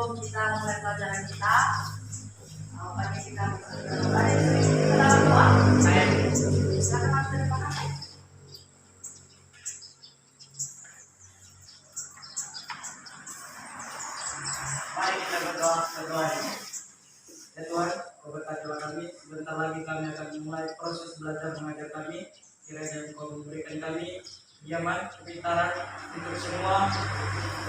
sebelum kita mulai pelajaran kita, pagi kita dalam doa. Silakan Mas dari Pak. Mari kita berdoa. Ya Tuhan, berkatilah kami. Sebentar lagi kami akan memulai proses belajar mengajar kami. Kiranya Engkau memberikan kami diaman, kepintaran untuk semua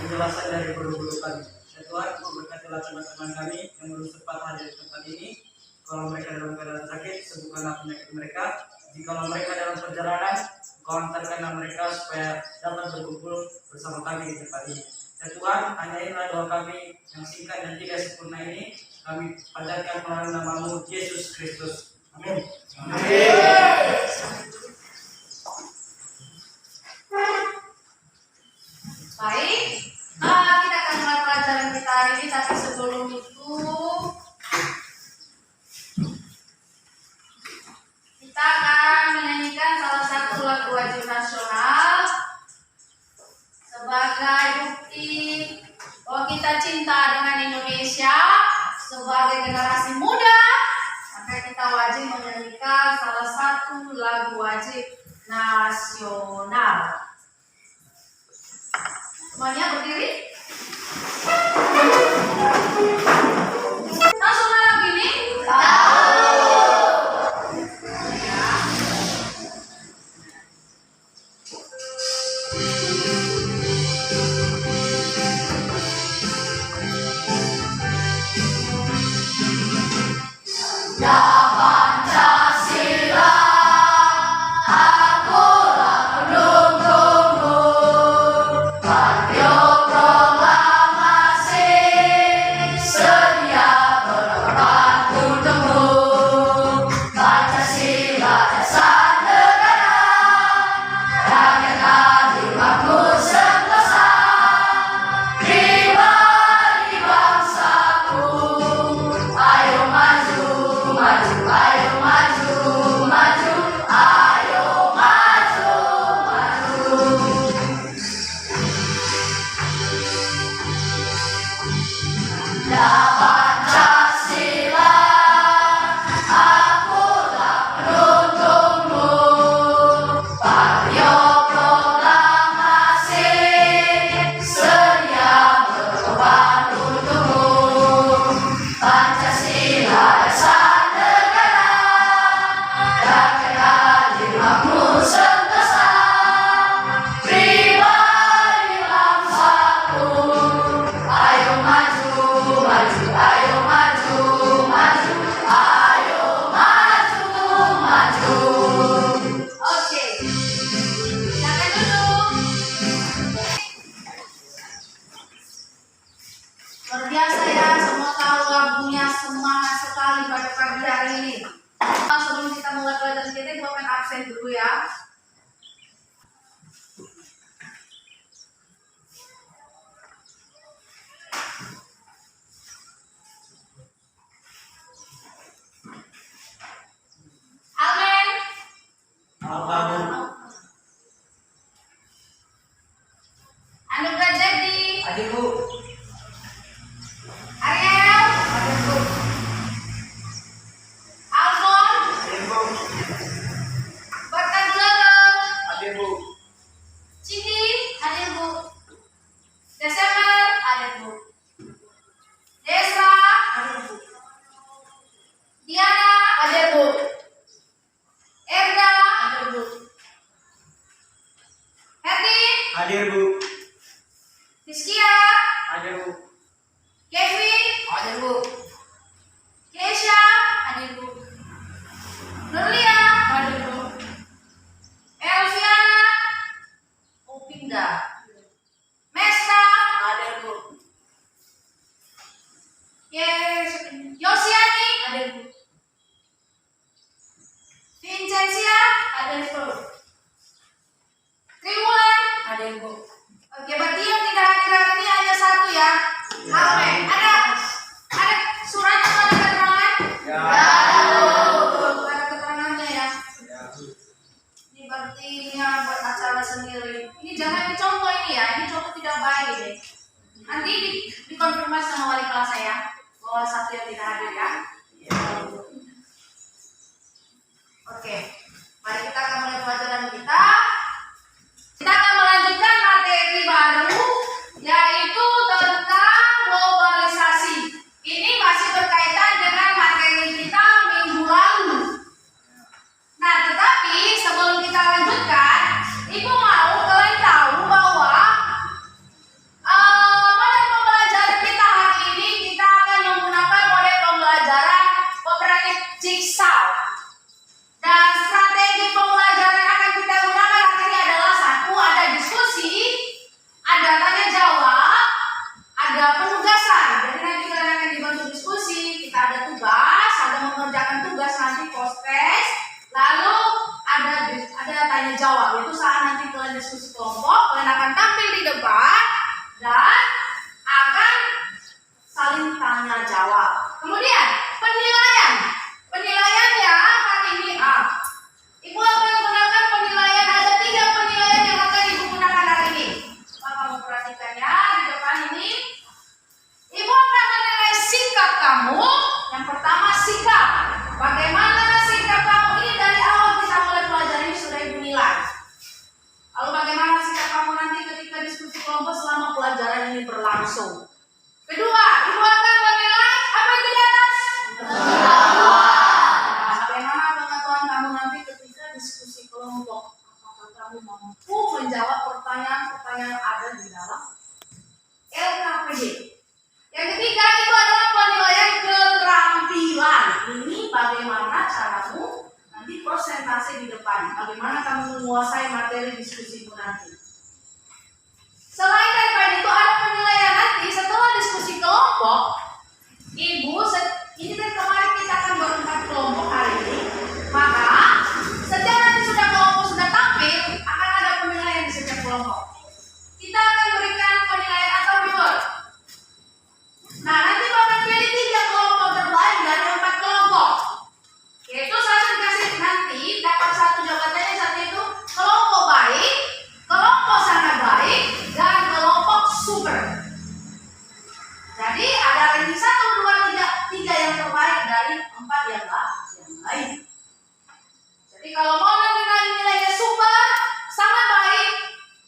penjelasan dari guru-guru kami. Ya Tuhan, berkatilah teman-teman kami yang belum sempat hadir di tempat ini. Kalau mereka dalam keadaan sakit, sembuhkanlah penyakit mereka. Jika mereka dalam perjalanan, Kau antarkanlah mereka supaya dapat berkumpul bersama kami di tempat ini. Ya Tuhan, anyailah doa kami yang singkat dan tidak sempurna ini. Kami padatkan melalui nama-Mu Yesus Kristus. Amin. Baik, kita akan mulai pelajaran kita hari ini, tapi sebelum itu kita akan menyanyikan salah satu lagu wajib nasional sebagai bukti bahwa kita cinta dengan Indonesia. Sebagai generasi muda, maka kita wajib menyanyikan salah satu lagu wajib nasional. Semuanya berdiri. Nasional lagu ini? Luar biasa ya, semua tahu lagunya semangat sekali pada pagi hari ini. Sebelum kita mulai pelajaran kita, gue akan absen dulu ya. Amin. Alhamdulillah. Anugerah jadi. Adik Bu. Ariel. Adik Bu. Alfon. Adik Bu. Berkat Dulurung. Adik Bu. Cindy. Adik Bu. Desember. Adik Bu. Desra. Adik Bu. Diana. Adik Bu. Erda. Adik Bu. Herdi. Adik Bu. Rizkia. Adik Bu. Kevin. Adik Bu. Kesha. Adik Bu. Nurlia. Adik Bu. Elviana. Upinda. Mesta. Adik Bu. Yosiani. Adik Bu. Vincentia. Adik Bu. Triwulan. Adik Bu. Oke, berarti yang tidak hadir hari ini hanya satu ya. Amin. Ada surat atau ada keterangan? Ya. Ada keterangannya ya. Ini berarti ini buat acara sendiri. Ini jangan dicontoh ini ya. Ini contoh tidak baik ini. Nanti di Konfirmasi sama wali kelas saya bahwa satu yang tidak hadir ya. Oke, mari kita akan mulai pelajaran kita. Kita akan melanjutkan materi baru yaitu tentang globalisasi. Ini masih berkaitan dengan materi kita minggu lalu. Nah, tetapi sebelum kita lanjutkan, Ibu mau kalian tahu bahwa model pembelajaran kita hari ini kita akan menggunakan model pembelajaran kooperatif Jigsaw. Dan strategi pembelajaran yang akan kita gunakan hari ini adalah satu, ada diskusi, ada tanya jawab, ada penugasan. Jadi nanti kalian akan dibantu diskusi, kita ada tugas, ada mengerjakan tugas nanti post-test, lalu ada tanya jawab. Itu saat nanti kalian diskusi kelompok, kalian akan tampil di depan dan akan saling tanya jawab. Kemudian penilaiannya hari ini Ibu akan menggunakan penilaian, ada 3 penilaian yang akan Ibu gunakan hari ini. Coba kamu perhatikannya di depan ini. Ibu akan menilai sikap kamu. Yang pertama sikap. Bagaimana sikap kamu ini dari awal kita mulai pelajaran ini sudah Ibu nilai. Lalu bagaimana sikap kamu nanti ketika diskusi kelompok selama pelajaran ini berlangsung. Kedua, Ibu akan menilai apa itu di atas? Bagaimana pengetahuan kamu nanti ketika diskusi kelompok? Apakah kamu mampu menjawab pertanyaan-pertanyaan yang ada di dalam LKPD? Yang ketiga itu adalah penilaian keterampilan. Ini bagaimana caramu nanti presentasi di depan. Bagaimana kamu menguasai materi diskusimu nanti. Selain daripada itu ada penilaian nanti setelah diskusi kelompok. Ibu, ini kan kemarin kita akan berempat kelompok hari ini. Maka setiap nanti sudah kelompok sudah tampil, akan ada penilaian di setiap kelompok. Kita akan berikan penilaian atau reward. Nah, nanti bakal pilih 3 kelompok terbaik dari 4 kelompok. Yaitu satu dikasih nanti dapat 1 jabatannya, satu itu kelompok baik, kelompok sangat baik, dan kelompok super. Jadi ada ranking 1, 2, 3 yang terbaik dari 4 yang lain. Jadi kalau mau nanti nilainya super, sangat baik,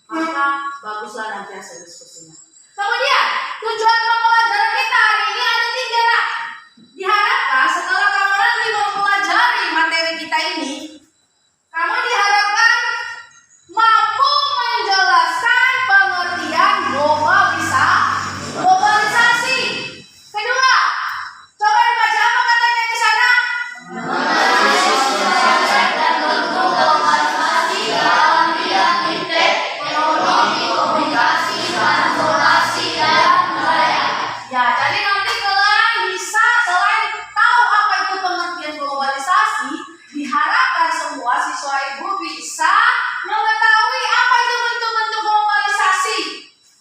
maka baguslah nanti hasil diskusinya. Kemudian tujuan pembelajaran kita hari ini ada 3 nak. Diharapkan setelah kamu nanti mempelajari materi kita ini, kamu diharapkan mampu menjelaskan pengertian globalisasi. Kedua, coba dibaca apa katanya di sana? Globalisasi dalam bidang ekonomi, komunikasi, transportasi, dan budaya. Ya, jadi nanti kalian bisa selain tahu apa itu pengertian globalisasi, diharapkan semua siswa Ibu bisa mengetahui apa itu bentuk-bentuk globalisasi.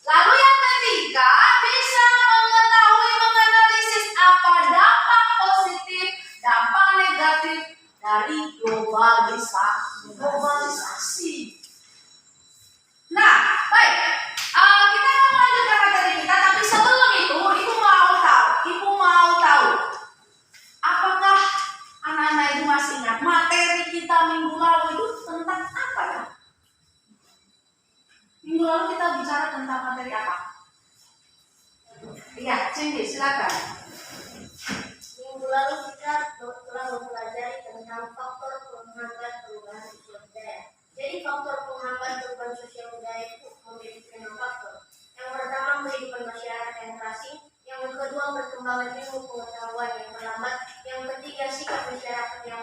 Lalu yang ketiga, bisa mengetahui menganalisis apa dampak positif, dampak negatif dari globalisasi. Nah, baik. Kita akan melanjutkan materi kita, tapi sebelum itu, Ibu mau tahu, apakah anak-anak Ibu masih ingat materi kita minggu lalu itu tentang apa ya? Minggu lalu kita bicara tentang materi apa? Iya, Cindy, silakan. Minggu lalu kita telah mempelajari tentang faktor penghambat perubahan sosial budaya. Jadi faktor penghambat perubahan sosial budaya itu memiliki 6 faktor. Yang pertama, kehidupan masyarakat yang terasing. Yang kedua, perkembangan ilmu pengetahuan yang terlambat. Yang ketiga, sikap masyarakat yang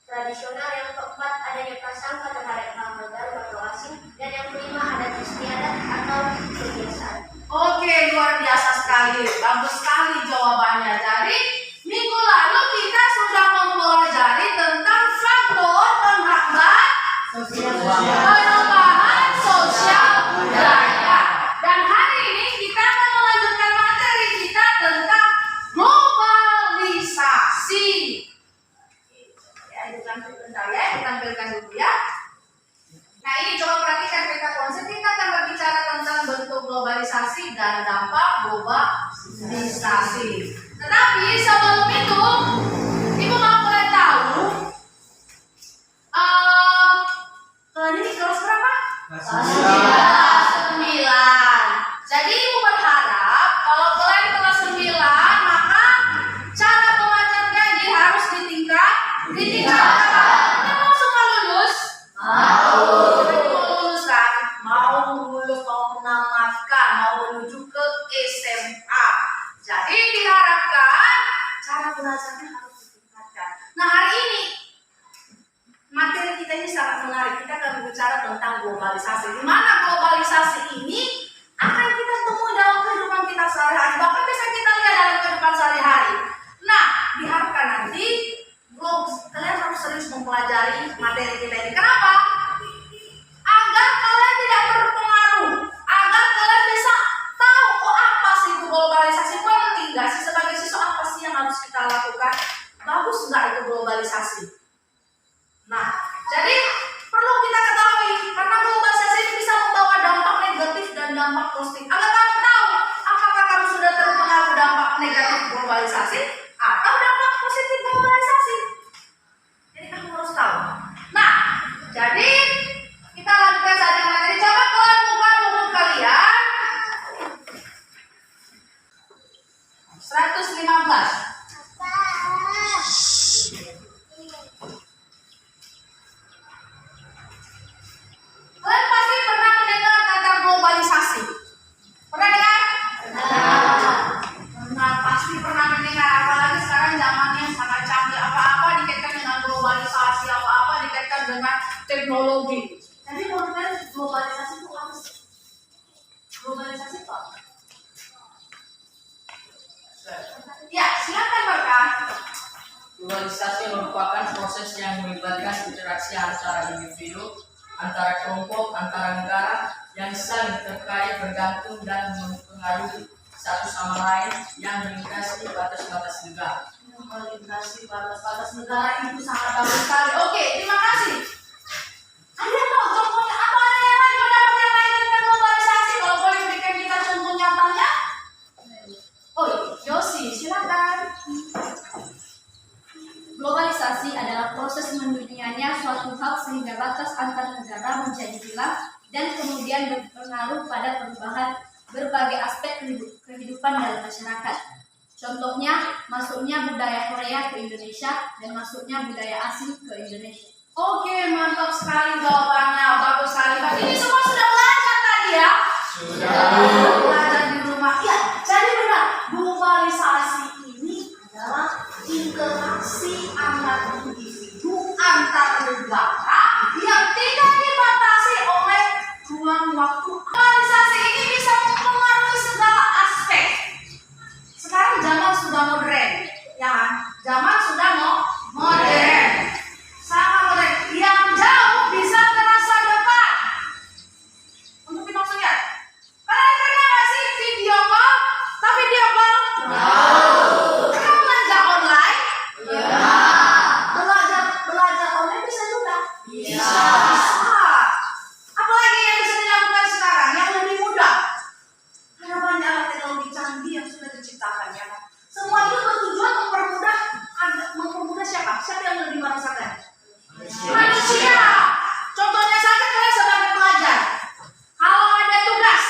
tradisional. Yang keempat, adanya prasangka terhadap hal-hal baru atau asing. Dan yang kelima, adat istiadat atau kebiasaan. Oke, luar biasa sekali. Bagus sekali jawabannya. Jadi, minggu lalu kita sudah mempelajari tentang faktor penghambat perubahan sosial budaya. Dan hari ini kita akan melanjutkan materi kita tentang globalisasi. Ya, ditampilkan dulu ya. Nah, ini coba perhatikan peta konsep. Kita akan berbicara tentang bentuk globalisasi dan dampak globalisasi. Administrasi. Tetapi sebelum itu, Ibu mau boleh tahu, kalian ini kelas berapa? Kelas 9. Jadi Ibu berharap kalau kalian kelas 9, maka cara belajarnya harus ditingkatkan. Mau semua lulus? Mau lulus kan? Mau lulus, mau menamatkan, mau menuju ke SMA. Jadi diharapkan cara belajarnya harus ditingkatkan. Nah, hari ini materi kita ini sangat menarik. Kita akan berbicara tentang globalisasi. Di mana globalisasi ini akan kita temui dalam kehidupan kita sehari-hari. Bahkan bisa kita lihat dalam kehidupan sehari-hari. Nah, diharapkan nanti kalian harus serius mempelajari materi kita ini. Kenapa? Agar kalian tidak terpengaruh, agar kalian bisa tahu apa sih itu globalisasi, penting nggak sih sebagai siswa, apa sih yang harus kita lakukan, bagus nggak itu globalisasi. Nah, jadi perlu kita ketahui karena globalisasi ini bisa membawa dampak negatif dan dampak positif. Agar kamu tahu apakah kamu sudah terpengaruh dampak negatif globalisasi atau dampak positif globalisasi. Jadi kamu harus tahu. Nah, jadi kita lanjutkan saja materi. Coba kalian buka buku kalian 115. Kalian pasti pernah mendengar kata globalisasi. Pernah dengar? Pernah, pasti pernah mendengar. Apalagi sekarang zamannya sangat canggih. Apa-apa dikaitkan dengan globalisasi, apa-apa dikaitkan dengan teknologi. Jadi menurut kalian globalisasi itu apa sih? Globalisasi itu apa? Ya, silakan Berkah. Globalisasi merupakan proses yang melibatkan interaksi antara individu, antara kelompok, antara negara yang saling terkait, bergantung dan mempengaruhi satu sama lain yang melintasi batas-batas negara. Melintasi batas-batas negara itu sangat bagus sekali. Oke, terima kasih. Anda tahu contohnya apa, ada yang lain pendapat yang lain tentang globalisasi? Kalau boleh berikan kita contoh nyatanya. Oh, Yosi, silakan. Globalisasi adalah proses mendunianya suatu hal sehingga batas antar negara menjadi hilang dan kemudian berpengaruh pada perubahan berbagai aspek kehidupan dalam masyarakat. Contohnya, masuknya budaya Korea ke Indonesia dan masuknya budaya asing ke Indonesia. Oke, mantap sekali jawabannya, bagus sekali. Berarti ini semua sudah belajar tadi ya? Sudah belajar di rumah. Ya, jadi benar, globalisasi ini adalah interaksi antar individu, antar negara yang tidak dibatasi oleh ruang waktu. Globalisasi ini bisa mempengaruhi segala aspek. Sekarang zaman sudah modern, ya kan? Zaman sudah modern. Sama modern. Yang jauh bisa terasa dekat. Untuk dimaksudnya, kalian pernah nggak sih video call? Tapi video call? Pernah belanja online? Belajar online bisa juga? Bisa. Apalagi yang bisa dilakukan sekarang yang lebih mudah? Ada banyak alat teknologi canggih yang sudah diciptakan ya kan? Semua itu bertujuan mempermudah siapa? Siapa yang lebih merasakan? Manusia. Contohnya saja kalian sebagai pelajar. Kalau ada tugas,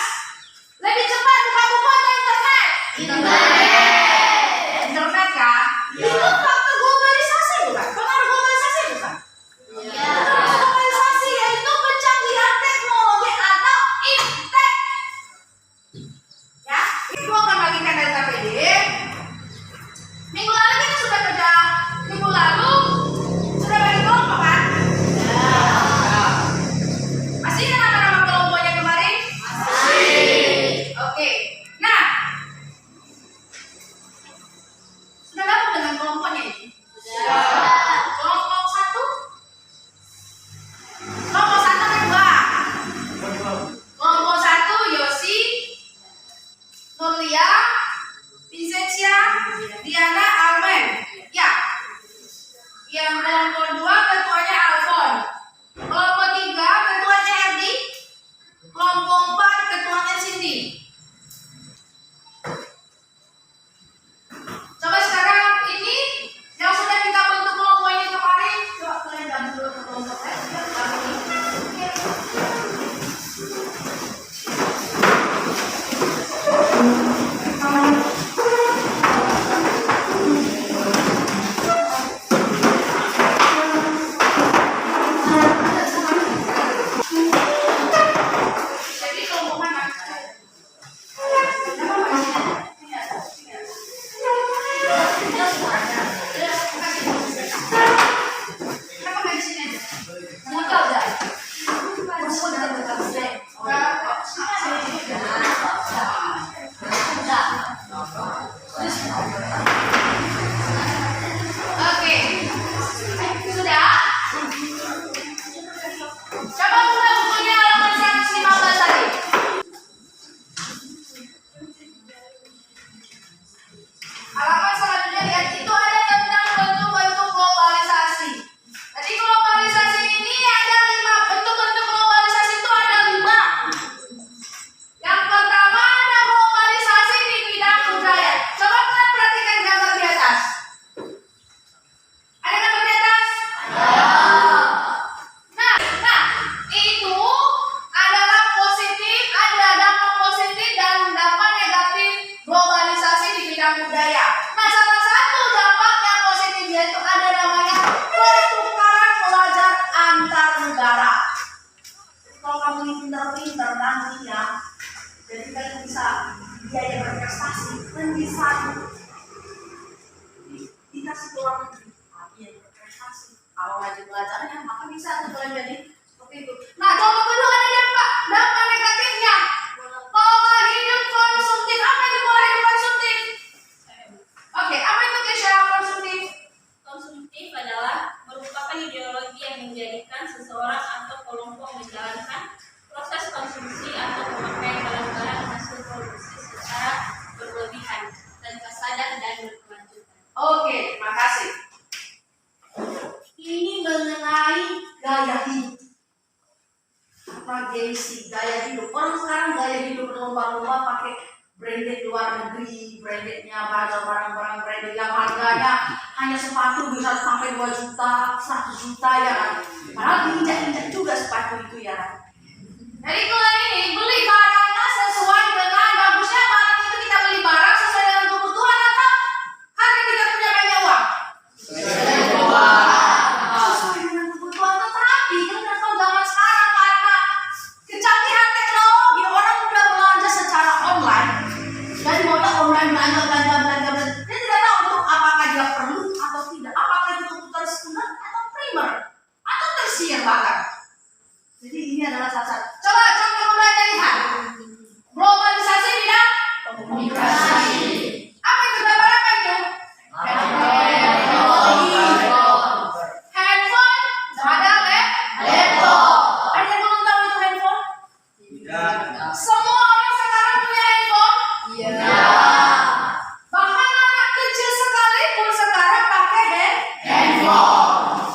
lebih cepat buka buku atau internet? Internet kan? Itu faktor globalisasi bukan? Pengaruh globalisasi bukan? Pengaruh globalisasi yaitu pencanggihan teknologi atau iptek. Ya, itu akan bagikan dari KPD. Minggu lalu kita sudah kerja. Minggu lalu sudah bagi kelompok kan? Masih ingat nama-nama kelompoknya kemarin? Masih. Oke. Nah, sudah gabung dengan kelompoknya ini? Kelompok 1? Kelompok 1 kedua. Kelompok 1 Yosi, Nurlia, Vincentia, Diana, Almen. Ya. Yang kelompok 2 ketuanya Alfon. Kelompok 3 ketuanya Erdi. Kelompok 4 ketuanya Cindy. Oke, sudah. Coba buka bukunya halaman 115 tadi. Halaman selanjutnya lihat itu ada tentang bentuk-bentuk globalisasi. Jadi globalisasi ini ada 5 bentuk-bentuk globalisasi itu ada 5. Yang pertama ada globalisasi di bidang budaya. Coba kalian perhatikan gambar di atas. Ada gambar di atas? Nah, itu adalah positif, ada dampak positif dan dampak negatif globalisasi di bidang budaya. Nah, salah satu dampak yang positifnya itu ada namanya pertukaran pelajar antar negara. Kalau kamu ini pintar-pintar nanti ya, jadi kalian bisa biaya berprestasi dan bisa dikasih ke luar negeri. Biaya berprestasi. Kalau rajin belajarnya maka bisa tuh kalian jadi seperti itu. Nah, contoh kedua ada dampak negatifnya. Pola hidup konsumtif. Apa itu pola hidup konsumtif? Oke, apa itu Kesha konsumtif? Konsumtif adalah merupakan ideologi yang menjadikan seseorang atau kelompok menjalankan proses konsumsi atau pemakaian barang-barang hasil produksi secara berlebihan, tanpa sadar dan berkelanjutan. Oke, terima kasih. Ini mengenai gaya hidup. Apa gengsi, gaya hidup. Orang sekarang gaya hidup berlomba-lomba pakai branded luar negeri, brandednya barang-barang branded yang harganya hanya sepatu bisa sampai 2 juta, 100 juta ya kan. Padahal diinjak-injak juga sepatu itu ya kan. Jadi kalian ini beli barangnya sesuai dengan bagusnya barang itu kita beli barang sesuai dengan kebutuhan atau karena kita punya banyak uang? Sesuai dengan kebutuhan, tetapi kan kita tahu zaman sekarang karena kecanggihan teknologi orang udah belanja secara online. Jadi modal online belanja. Dia tidak tahu untuk apakah dia perlu atau tidak, apakah itu kebutuhan sekunder atau primer atau tersier bahkan. Jadi ini adalah salah satu. Coba contoh budaya lihat. Globalisasi bidang komunikasi. Apa itu gambar apa itu? Handphone, ada laptop. Ada yang belum tahu itu handphone? Semua orang sekarang punya handphone? Bahkan anak kecil sekalipun sekarang pakai handphone.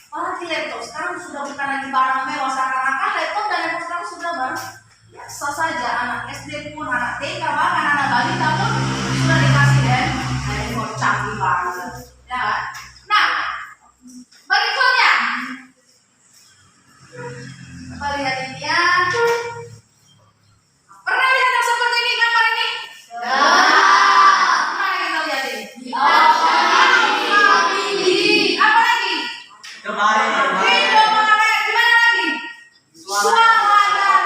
Orang di laptop sekarang sudah bukan lagi barang mewah, seakan-akan laptop dan handphone sekarang sudah barang biasa saja. Anak SD pun, anak TK, bahkan anak balita pun sudah dikasih handphone canggih banget. Ya kan? Nah, berikutnya kita lihat ini ya. Pernah lihat yang seperti ini gambar ini? Mari kita lihat ini. Apa lagi? Kemarin. Indomaret, di mana lagi? Suara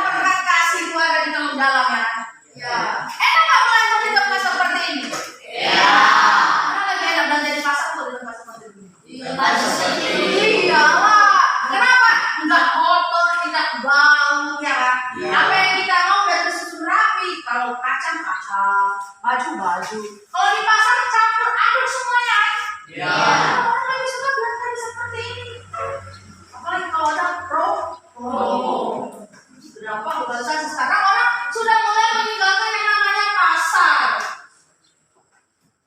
berkat kasih itu ada di dalam ya. Ya. Enak nggak belanja di tempat seperti ini? Mana lagi enak belanja di pasar atau di tempat seperti ini? Iyalah. Kenapa? Enggak kotor, tidak bau ya kan? Apa yang kita mau udah tersusun rapi. Kalau kacang, baju. Kalau di pasar campur aduk semuanya. Orang lebih suka belanja di seperti ini. Apalagi kalau ada promo. Berapa globalisasi sekarang orang sudah mulai meninggalkan yang namanya pasar.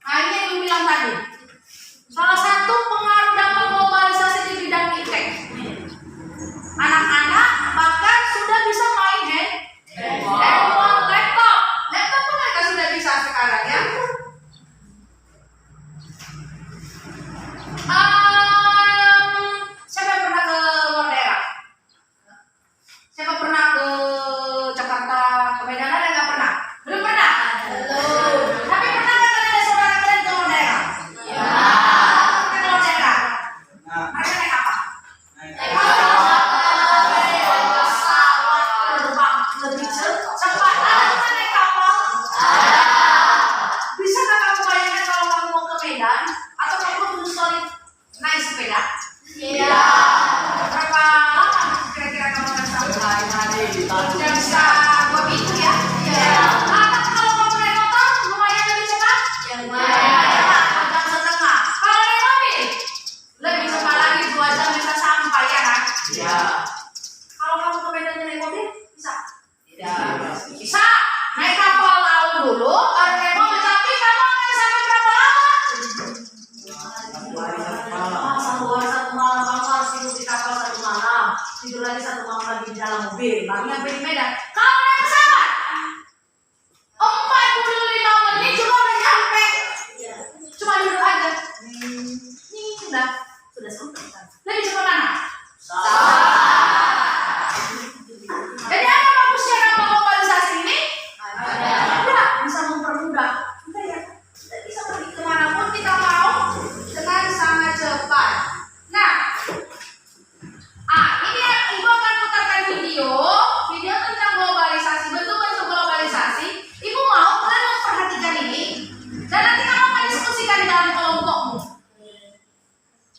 Nah ini yang bilang tadi. Salah satu pengaruh dampak globalisasi di bidang iptek. Anak-anak bahkan sudah bisa main handphone, laptop. Laptop pun mereka sudah bisa sekarang ya. Siapa yang pernah ke luar daerah? Bang yang di Medan. Kalau naik pesawat 45 menit cuma udah nyampe. Cuma duduk aja. Ini sudah sampai. Lebih cepat mana? Jadi apa bagusnya nama globalisasi ini? Ada. Bisa mempermudah. Udah ya. Kita bisa pergi kemanapun kita mau dengan sangat cepat. Nah, ini Ibu akan putarkan video tentang globalisasi, bentuk-bentuk globalisasi. Ibu mau kalian memperhatikan ini dan nanti kamu akan diskusikan di dalam kelompokmu.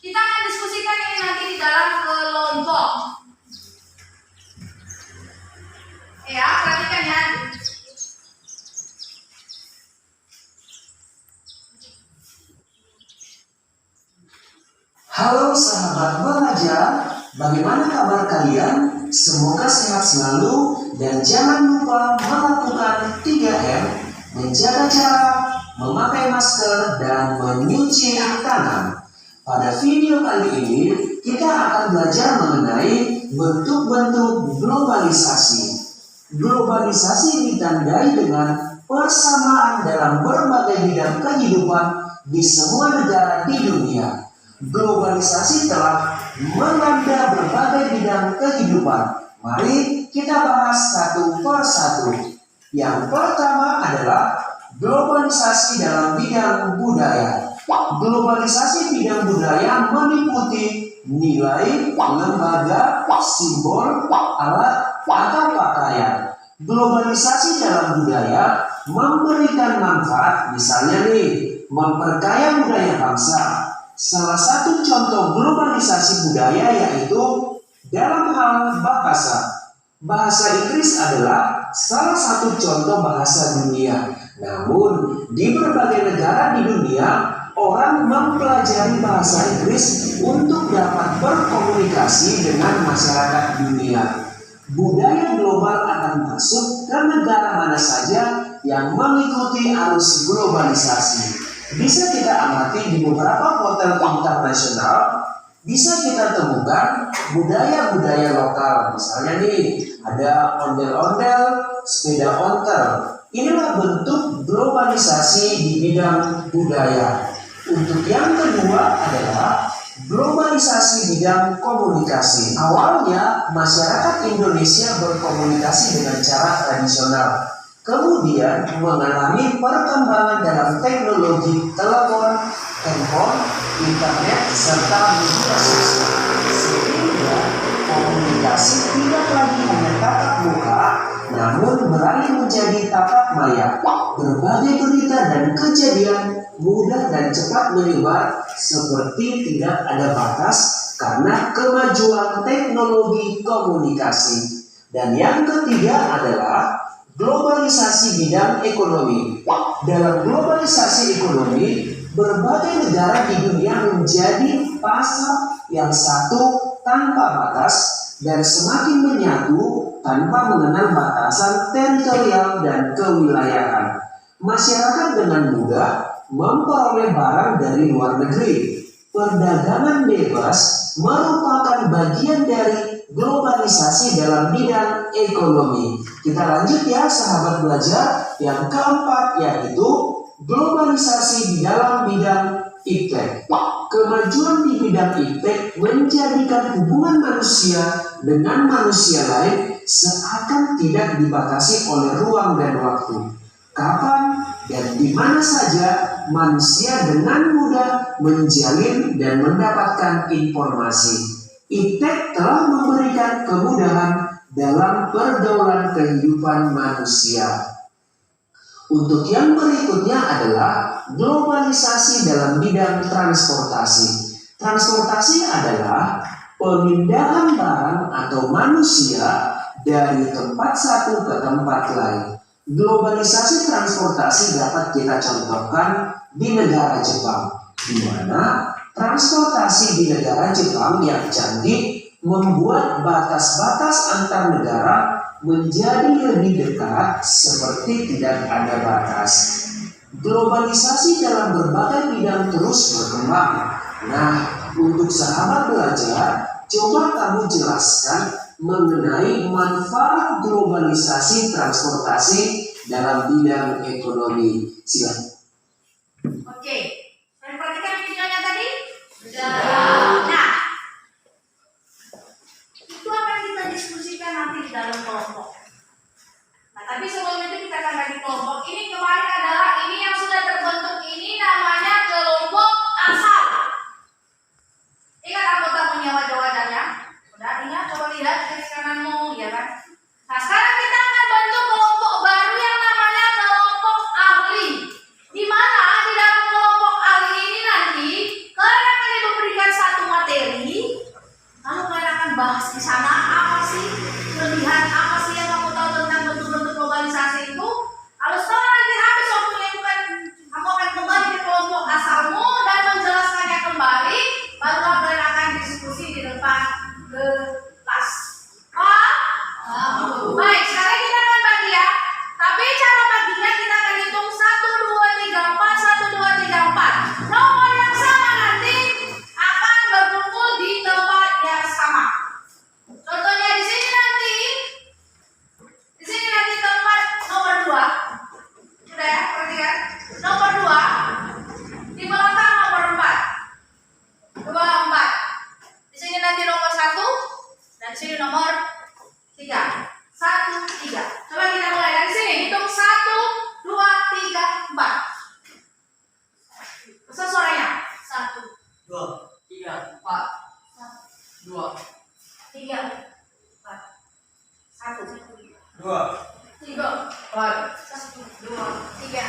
Kita akan diskusikan ini nanti di dalam kelompok. Ya, perhatikan ya. Halo sahabat belajar, bagaimana kabar kalian? Semoga sehat selalu dan jangan lupa melakukan 3M, menjaga jarak, memakai masker, dan mencuci tangan. Pada video kali ini, kita akan belajar mengenai bentuk-bentuk globalisasi. Globalisasi ditandai dengan persamaan dalam berbagai bidang kehidupan di semua negara di dunia. Globalisasi telah melanda berbagai bidang kehidupan. Mari kita bahas satu persatu. Yang pertama adalah globalisasi dalam bidang budaya. Globalisasi bidang budaya meliputi nilai, lembaga, simbol, alat, atau pakaian. Globalisasi dalam budaya memberikan manfaat, misalnya nih, memperkaya budaya bangsa. Salah satu contoh globalisasi budaya yaitu dalam hal bahasa. Bahasa Inggris adalah salah satu contoh bahasa dunia. Namun, di berbagai negara di dunia, orang mempelajari bahasa Inggris untuk dapat berkomunikasi dengan masyarakat dunia. Budaya global akan masuk ke negara mana saja yang mengikuti arus globalisasi. Bisa kita amati di beberapa hotel internasional, bisa kita temukan budaya-budaya lokal. Misalnya nih, ada ondel-ondel, sepeda ontel. Inilah bentuk globalisasi di bidang budaya. Untuk yang kedua adalah globalisasi bidang komunikasi. Awalnya, masyarakat Indonesia berkomunikasi dengan cara tradisional. Kemudian mengalami perkembangan dalam teknologi telepon, handphone, internet, serta media sosial. Sehingga komunikasi tidak lagi hanya tatap muka, namun beralih menjadi tatap maya. Berbagai berita dan kejadian mudah dan cepat menyebar seperti tidak ada batas karena kemajuan teknologi komunikasi. Dan yang ketiga adalah globalisasi bidang ekonomi. Dalam globalisasi ekonomi, berbagai negara di dunia menjadi pasar yang satu tanpa batas dan semakin menyatu tanpa mengenal batasan teritorial dan kewilayahan. Masyarakat dengan mudah memperoleh barang dari luar negeri. Perdagangan bebas merupakan bagian dari globalisasi dalam bidang ekonomi. Kita lanjut ya sahabat belajar. Yang keempat yaitu globalisasi di dalam bidang iptek. Kemajuan di bidang iptek menjadikan hubungan manusia dengan manusia lain seakan tidak dibatasi oleh ruang dan waktu. Kapan dan di mana saja manusia dengan mudah menjalin dan mendapatkan informasi. Iptek telah memberikan kemudahan dalam pergaulan kehidupan manusia. Untuk yang berikutnya adalah globalisasi dalam bidang transportasi. Transportasi adalah pemindahan barang atau manusia dari tempat satu ke tempat lain. Globalisasi transportasi dapat kita contohkan di negara Jepang, di mana transportasi di negara Jepang yang canggih membuat batas-batas antar negara menjadi lebih dekat seperti tidak ada batas. Globalisasi dalam berbagai bidang terus berkembang. Nah, untuk sahabat belajar, coba kamu jelaskan mengenai manfaat globalisasi transportasi dalam bidang ekonomi. Silakan. Oke, kalian perhatikan videonya tadi? Sudah. Nah, itu akan kita diskusikan nanti di dalam kelompok. Nah, tapi sebelum itu kita akan bagi kelompok. Ini kemarin adalah ini yang sudah terbentuk ini namanya kelompok asal. Ingat anggota wajah-wajahnya? Udah ingat? Coba lihat kiri kananmu, ya kan? Nah, sekarang kita akan bentuk kelompok baru yang namanya kelompok ahli. Di mana di dalam kelompok ahli ini nanti kalian akan diberikan satu materi, lalu kalian akan bahas di sana apa sih kelebihan, apa sih yang kamu tahu tentang bentuk-bentuk globalisasi itu. Lalu setelah nanti habis waktunya itu kan kamu akan kembali ke kelompok asalmu dan menjelaskannya kembali, baru kalian akan diskusi di depan kelas. Baik, sekarang kita akan bagi ya. Tapi cara baginya kita akan hitung 1, 2, 3, 4, 1, 2, 3, 4. Nomor yang sama nanti akan berkumpul di tempat yang sama. Contohnya di sini nanti tempat nomor 2. Sudah ya, perhatikan. Nomor 2 di belakang nomor 4. 2, 4. Di sini nanti nomor 1 dan di sini nomor 3. 1, 3. Coba kita mulai dari sini. Hitung 1, 2, 3, 4. Besar suaranya. 1, 2, 3, 4, 2, 3, 4. 1, 2, 3, 4, 1, 2, 3,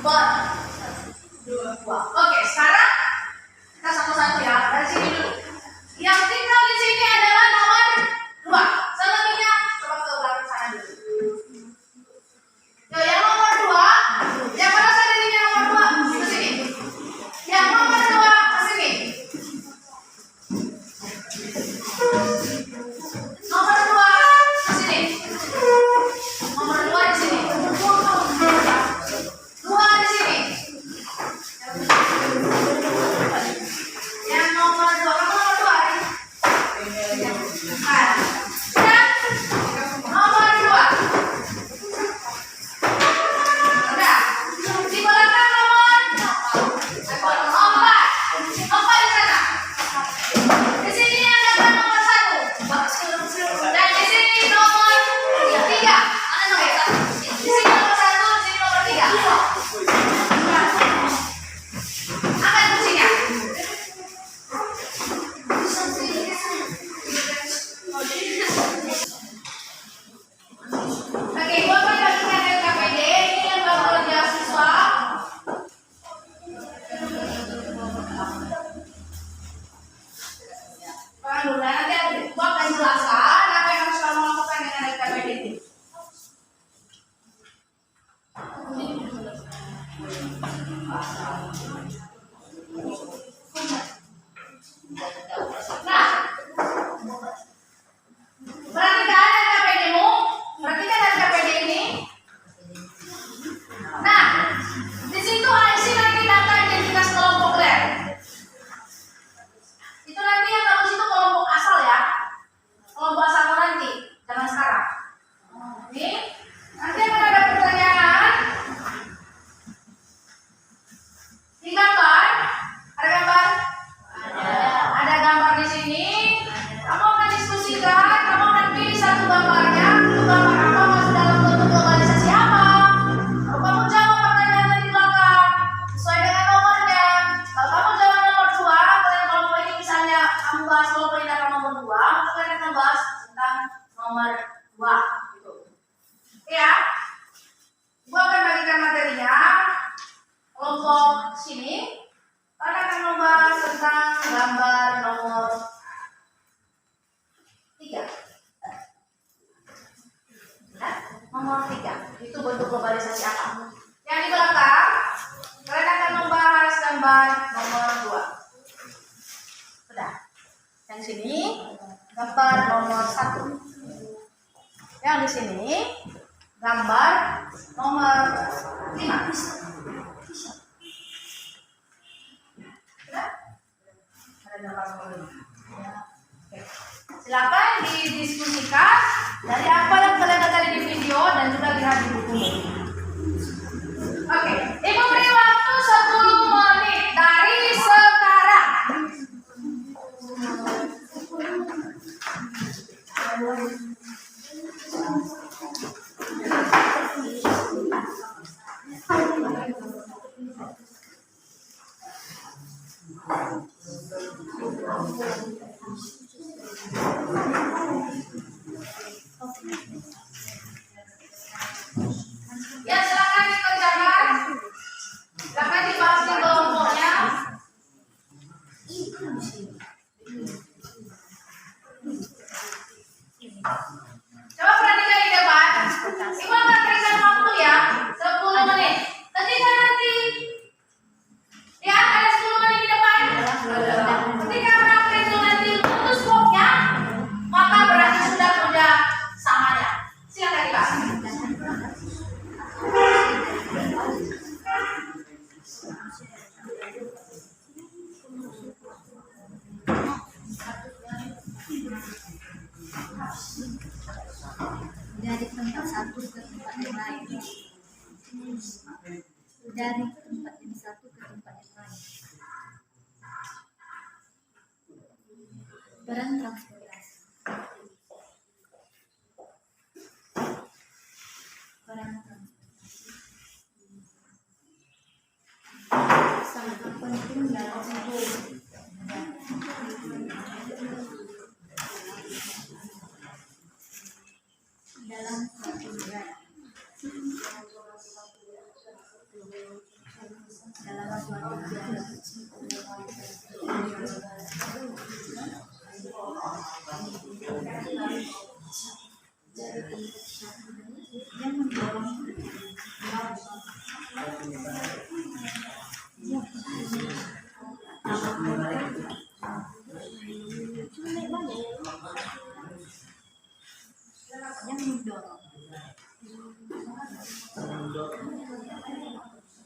4. 2, 2. Oke, sekarang kita satu-satu ya. Dari sini dulu. Yang tinggal di sini adalah nomor 2. Selebihnya coba ke belakang sana dulu. Yo, yang nomor 2, yang merasa dirinya nomor 2 ke sini. Yang nomor 2 ke sini. Nomor 2 ke sini. Nomor 2 di sini. 2 di sini. Yang nomor 2, kamu nomor 2 kan? Nah, dan nomor 2. Udah. Di belakang nomor 4. 4 di sana. Di sini ada nomor 1. Dan di sini nomor 3. Mana nomor 1? Di sini nomor 1, di sini nomor 3. Angkat kursinya. Oke, gua akan bagikan LKPD. Ini yang bakal beasiswa. Dulu, nanti gua akan jelaskan apa yang harus kamu lakukan dengan LKPD ini. Nah, perhatikan LKPD-mu, perhatikan LKPD ini. Nah, di situ isi nanti data identitas kelompok kalian. Itu nanti yang tahu situ kelompok asal ya. Kelompok asal nanti, jangan sekarang. Ini nanti akan ada pertanyaan. Di gambar, ada gambar? Ada gambar di sini. Kamu akan diskusikan, kamu akan pilih satu gambarnya. Itu gambar apa, masuk dalam bentuk globalisasi apa? Kalau kamu jawab pertanyaan di belakang sesuai dengan nomornya. Kalau kamu jawab nomor 2, kalian kelompok ini misalnya kamu bahas kelompok ini akan nomor 2, maka kalian akan bahas tentang nomor 2 gitu. Ya. Gua akan bagikan materinya. Kelompok sini kalian akan membahas tentang gambar nomor 3. Nah, nomor 3 itu bentuk globalisasi apa? Yang di belakang kalian akan membahas gambar nomor 2. Sudah. Yang sini gambar nomor 1. Yang di sini gambar nomor 5. Sudah? Ada gambar nomor 5. Oke. Silakan didiskusikan dari apa yang kalian lihat tadi di video dan juga lihat di buku. Oke, Ibu beri waktu 10 menit dari sekarang. Ya, silakan dikerjakan. Silakan dibahas di kelompoknya. Coba perhatikan di depan. Ibu akan berikan waktu ya, 10 menit. Ketika nanti ya ada 10 menit di depan. Ketika orang itu nanti putus bloknya, maka berarti sudah samanya. Silakan dibahas. Dari tempat satu ke tempat yang lain. Dari tempat yang satu ke tempat yang lain. Peran transportasi. Peran transportasi sangat penting dalam hidup. Dalam suatu negara, dalam suatu negara, yang mendorong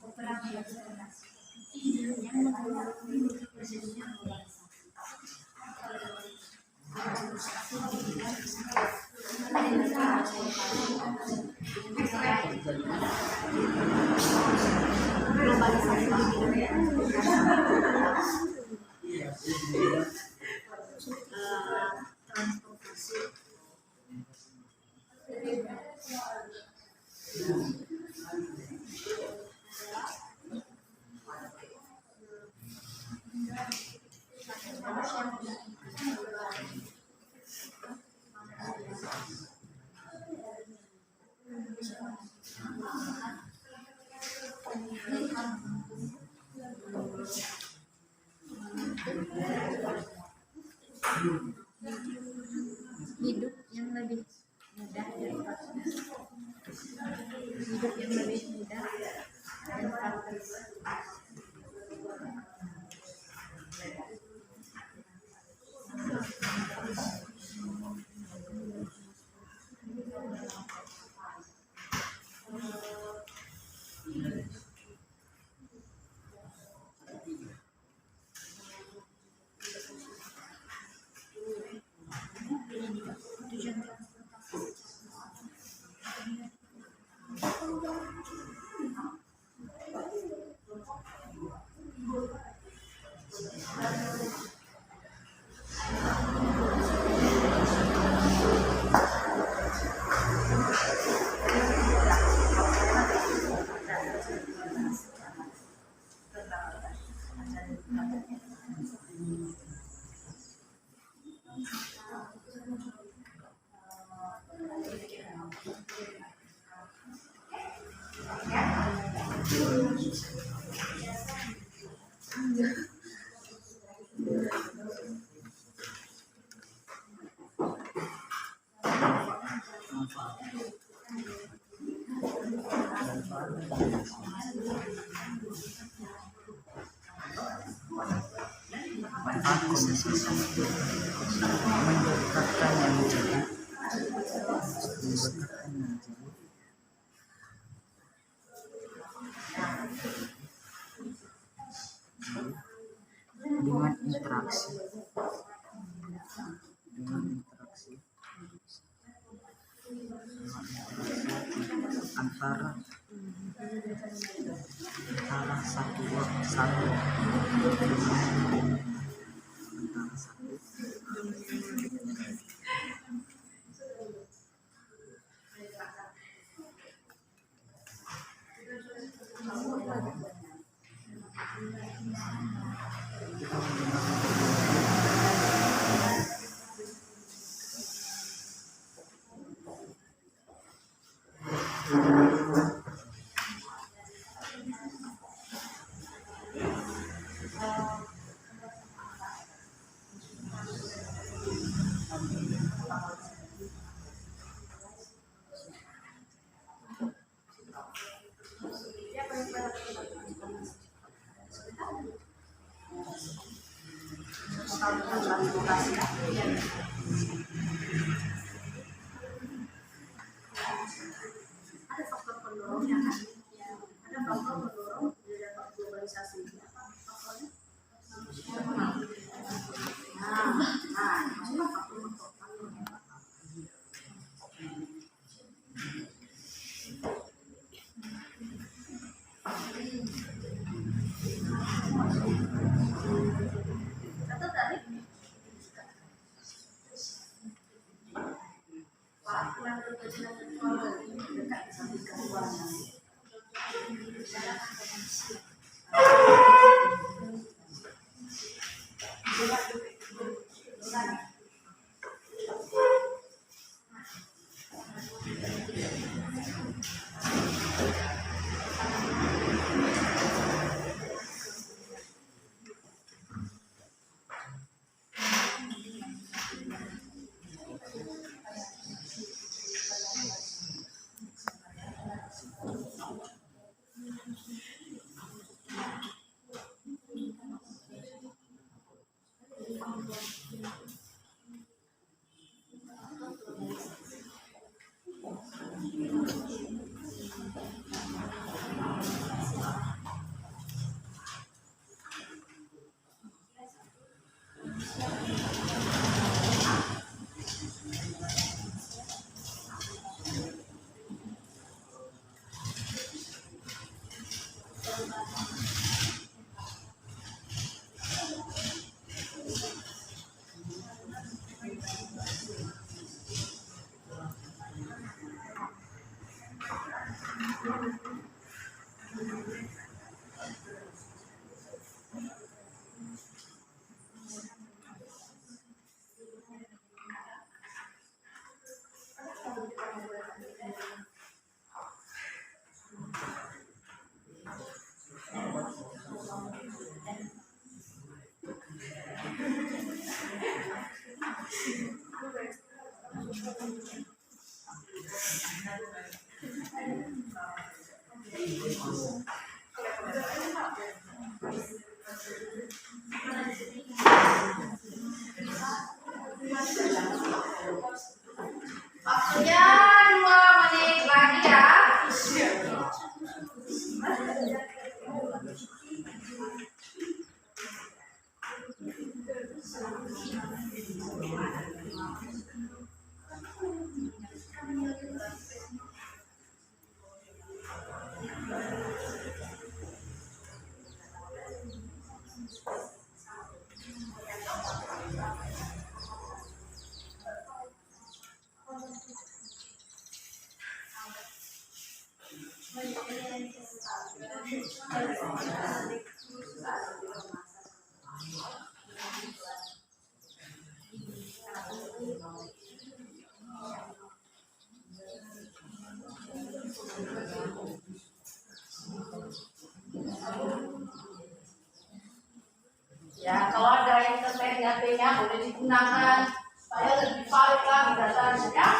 operasi yang mendorong terjadinya hidup yang lebih mudah daripada hidup yang lebih mudah dan praktis. Tujuan dengan interaksi dengan interaksi Ada faktor pendorongnya kan? Ada faktor pendorong terhadap globalisasi. Apa faktornya? Maksudnya faktor-faktor. Atau tadi Pak, dekat sampai keluarga. Waktunya 2 menit lagi ya. Ya, kalau ada yang terkait HP-nya boleh digunakan supaya lebih valid lagi datanya ya.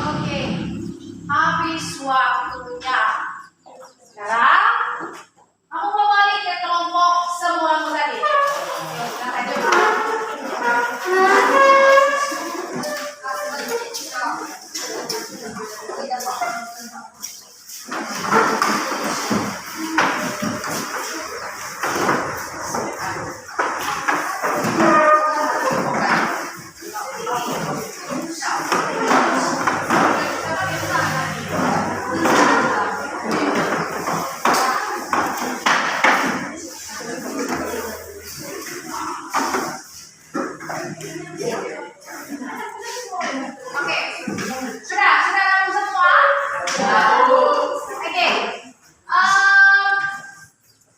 Oke, habis waktunya. Sekarang kamu mau balik ke kelompok semuamu tadi. Silakan coba. Oke, sudah kamu semua? Oke,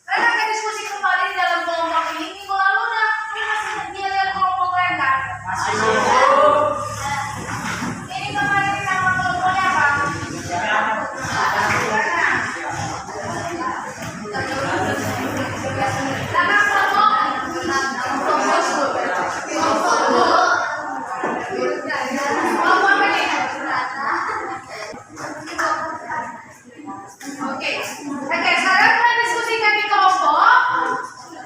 Rena akan diskusi kembali di dalam kelompok ini. Minggu lalu udah masih lihat kelompok lain kan? Ini kemarin nama kelompoknya apa? Nama kelompok? Kelompok apa nih? Oke, sekarang kita diskusikan di kelompok.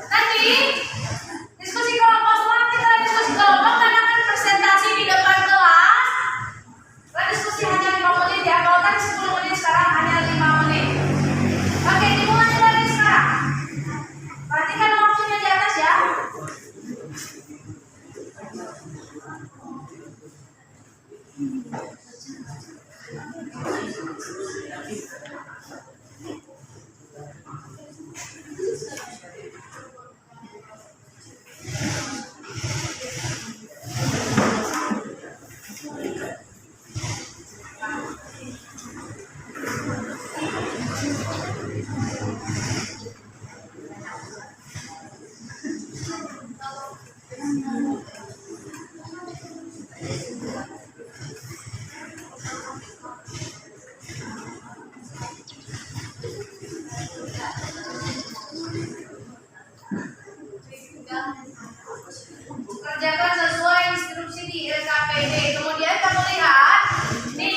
Nanti diskusi kelompok, setelah kita diskusi kelompok, kalian akan presentasi di depan kelas. Kita diskusi hanya 5 menit ya. Kalau tadi 10 menit, sekarang hanya 5 menit. Oke, dimulai dari sekarang. Perhatikan waktunya di atas ya. Kerjakan sesuai instruksi di LKPD. Kemudian kamu lihat di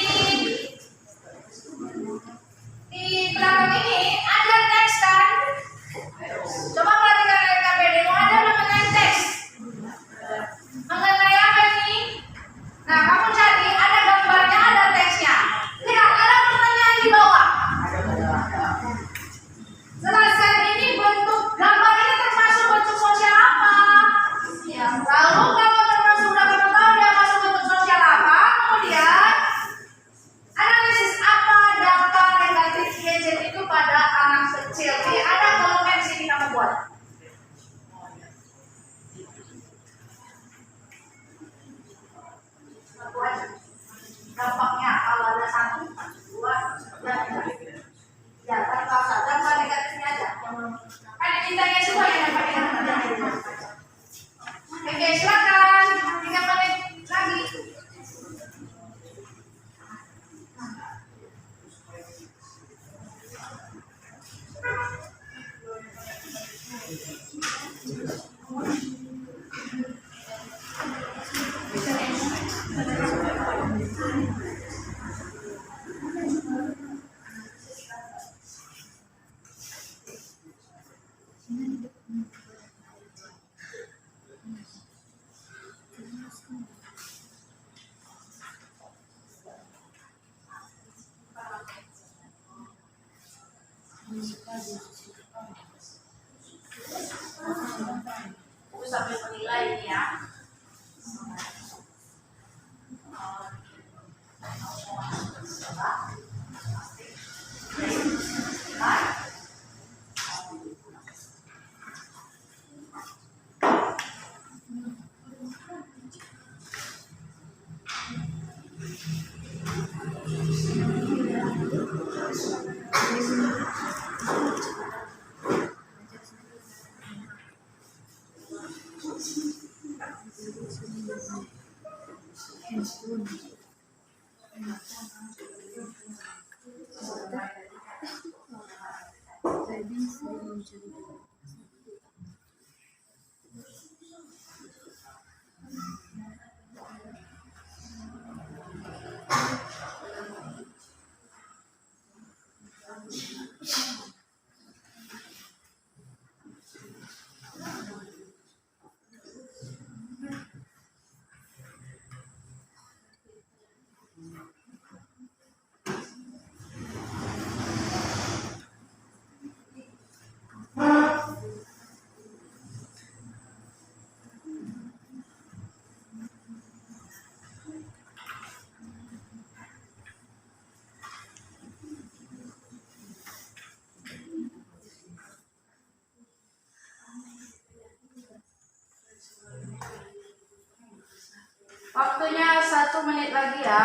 Waktunya 1 menit lagi ya.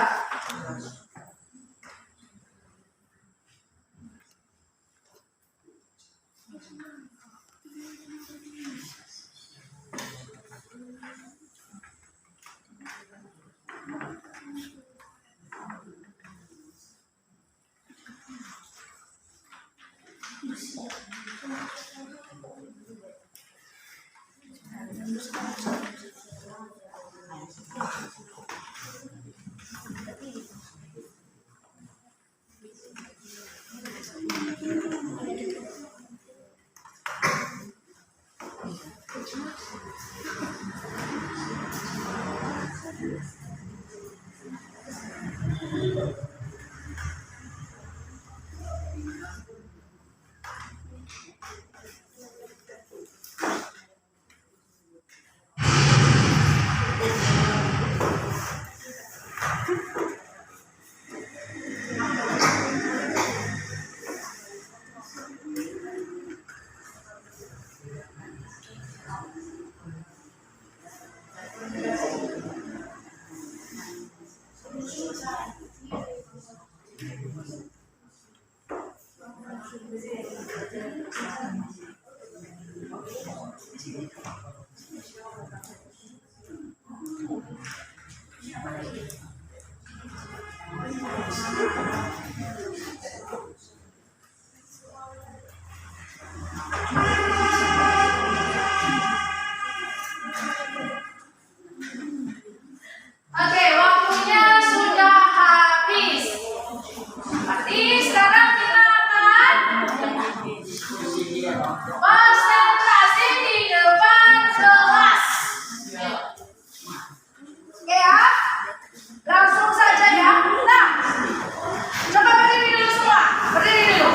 Oke, waktunya sudah habis. Berarti sekarang kita akan konsentrasi di depan kelas. Oke ya, langsung saja ya. Nah, coba berdiri dulu semua. Berdiri dulu.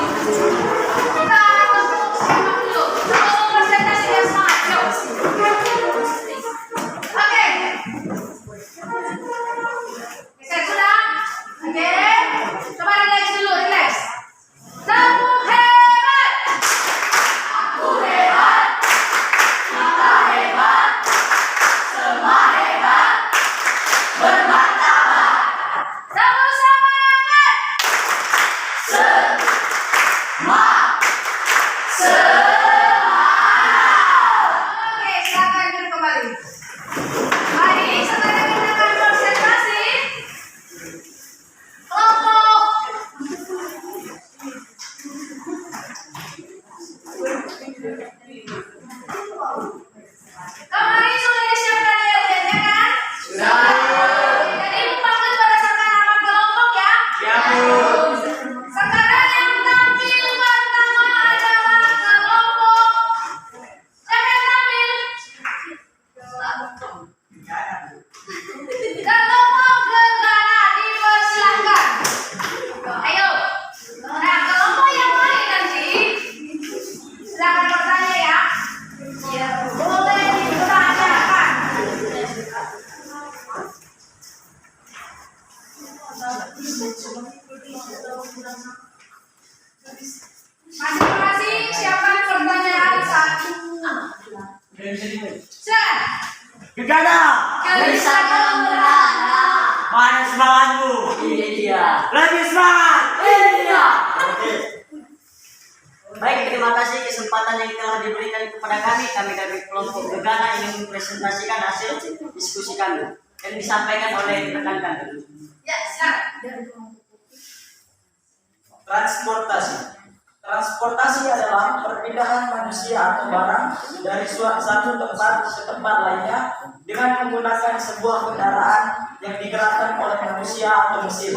Kita tepuk semangat dulu. Tepuk presentasi yang semangat. Yuk. Oke. Saya sudah. Oke. Coba relax dulu, relax. Tepuk hebat. Aku hebat. Kita hebat. Semua hebat. Bermartabat. Tepuk semangat. Oke, silakan duduk kembali. Mari sekarang kita akan konsentrasi kelompok. Kemarin sudah disiapkan ya ujiannya kan? Jadi fokus pada sama nama kelompok ya. Sekarang yang tampil pertama adalah kelompok. Siapa yang tampil? Kelompok Gegana dipersilahkan. Ayo. Nah, kelompok yang lain nanti silakan bertanya ya. Boleh ditanyakan. Masing-masing siapkan pertanyaan satu. Silakan. Gegana, Gelisah mana semangatmu? Ini dia. terima kasih kesempatan yang telah diberikan kepada kami. Kami dari kelompok Gegana ingin mempresentasikan hasil diskusi kami yang disampaikan oleh rekan kami. Ya, silakan. Transportasi. Transportasi adalah perpindahan manusia atau barang dari satu tempat ke tempat lainnya dengan menggunakan sebuah kendaraan yang digerakkan oleh manusia atau mesin.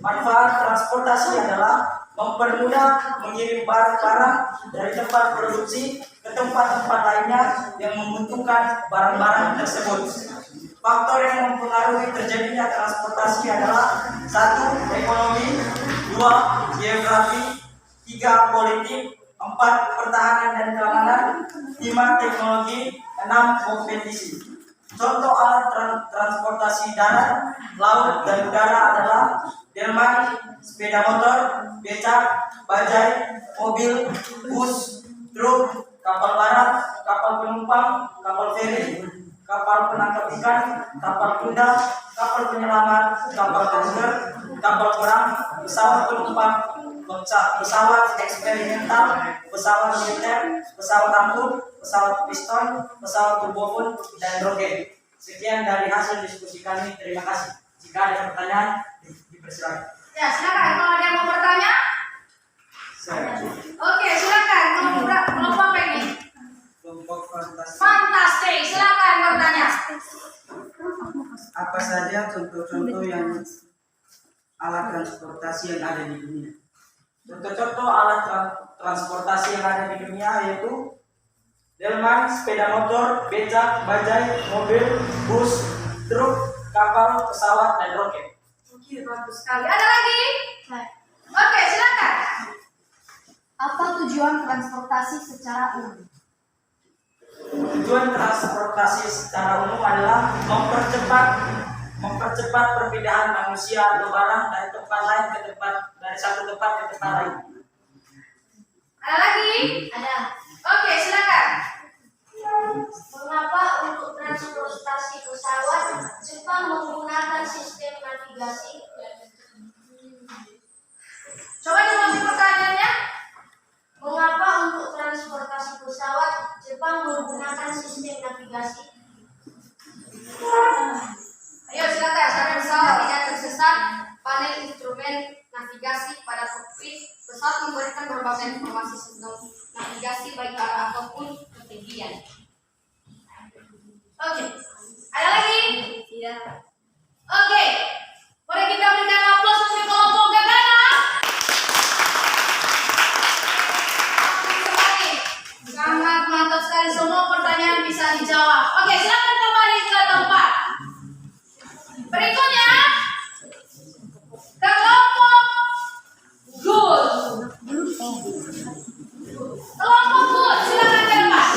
Manfaat transportasi adalah mempermudah mengirim barang-barang dari tempat produksi ke tempat-tempat lainnya yang membutuhkan barang-barang tersebut. Faktor yang mempengaruhi terjadinya transportasi adalah 1. Ekonomi, 2. Geografi, 3. Politik, 4. Pertahanan dan keamanan, 5. Teknologi, 6. kompetisi. Contoh alat transportasi darat, laut, dan udara adalah delman, sepeda motor, becak, bajai, mobil, bus, truk, kapal barat, kapal penumpang, kapal feri, kapal penangkap ikan, kapal tunda, kapal penyelamat, kapal tanker, kapal perang, pesawat penumpang, pesawat eksperimental, pesawat militer, pesawat angkut, pesawat piston, pesawat turbofon, dan roket. Sekian dari hasil diskusi kami. Terima kasih. Jika ada pertanyaan, dipersilakan. Ya, silakan. Kalau ada yang mau bertanya? Oke, silakan. Kelompok apa ini? Kelompok fantasi. Fantastik. Silakan bertanya. Apa saja contoh-contoh yang alat transportasi yang ada di dunia? Contoh-contoh alat transportasi yang ada di dunia yaitu delman, sepeda motor, becak, bajai, mobil, bus, truk, kapal, pesawat, dan roket. Oke, bagus sekali. Ada lagi? Oke, silakan. Apa tujuan transportasi secara umum? Tujuan transportasi secara umum adalah mempercepat perpindahan manusia atau barang dari tempat lain ke tempat, dari satu tempat ke tempat lain. Ada lagi? Ada. Oke, silakan. Mengapa untuk transportasi pesawat Jepang menggunakan sistem navigasi? Coba diulangi pertanyaannya. Mengapa untuk transportasi pesawat Jepang menggunakan sistem navigasi? Ayo silakan, agar pesawat tidak tersesat. Panel instrumen navigasi pada kokpit pesawat memberikan berbagai informasi tentang navigasi baik arah apapun ketinggian. Oke. Ada lagi? Iya. Oke. Mari kita berikan aplaus untuk kelompok Gegana. Sangat mantap sekali, semua pertanyaan bisa dijawab. Oke, silakan kembali ke tempat. Berikutnya kelompok good. Kelompok good, silakan ke depan.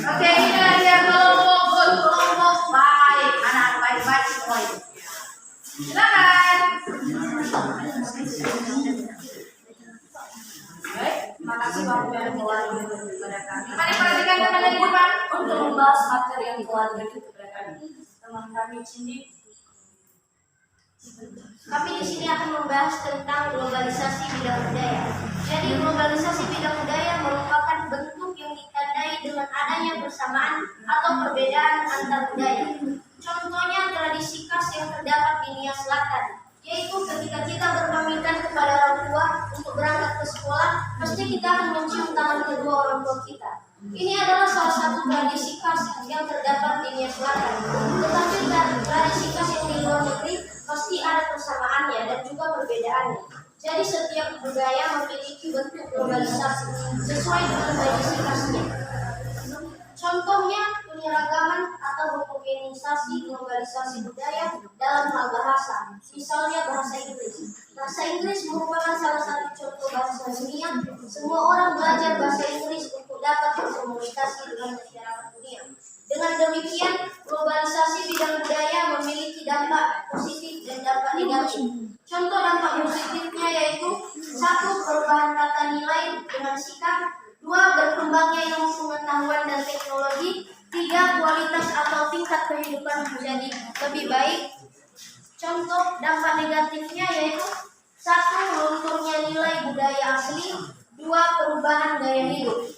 Oke, ini dia kelompok good, kelompok baik, anak baik-baik semua itu. Silakan. Baik, makasih waktu yang meluangkan kepada kami. Mari perhatikan teman di depan Untuk membahas materi yang telah diberikan kepada kami, teman kami Cindy. Kami di sini akan membahas tentang globalisasi bidang budaya. Jadi globalisasi bidang budaya merupakan bentuk yang ditandai dengan adanya persamaan atau perbedaan antar budaya. Contohnya tradisi khas yang terdapat di Nia Selatan, yaitu ketika kita berpamitan kepada orang tua untuk berangkat ke sekolah, pasti kita akan mencium tangan kedua orang tua kita. Ini adalah salah satu tradisi khas yang terdapat di Nia Selatan. Tetapi tradisi khas yang di luar negeri pasti ada persamaannya dan juga perbedaannya. Jadi setiap budaya memiliki bentuk globalisasi sesuai dengan tradisi khasnya. Contohnya penyeragaman atau homogenisasi globalisasi budaya dalam hal bahasa. Misalnya bahasa Inggris. Bahasa Inggris merupakan salah satu contoh bahasa dunia. Semua orang belajar bahasa Inggris untuk dapat berkomunikasi dengan masyarakat dunia. Dengan demikian, globalisasi bidang budaya memiliki dampak positif dan dampak negatif kehidupan menjadi lebih baik. Contoh dampak negatifnya yaitu 1. Lunturnya nilai budaya asli. 2. Perubahan gaya hidup.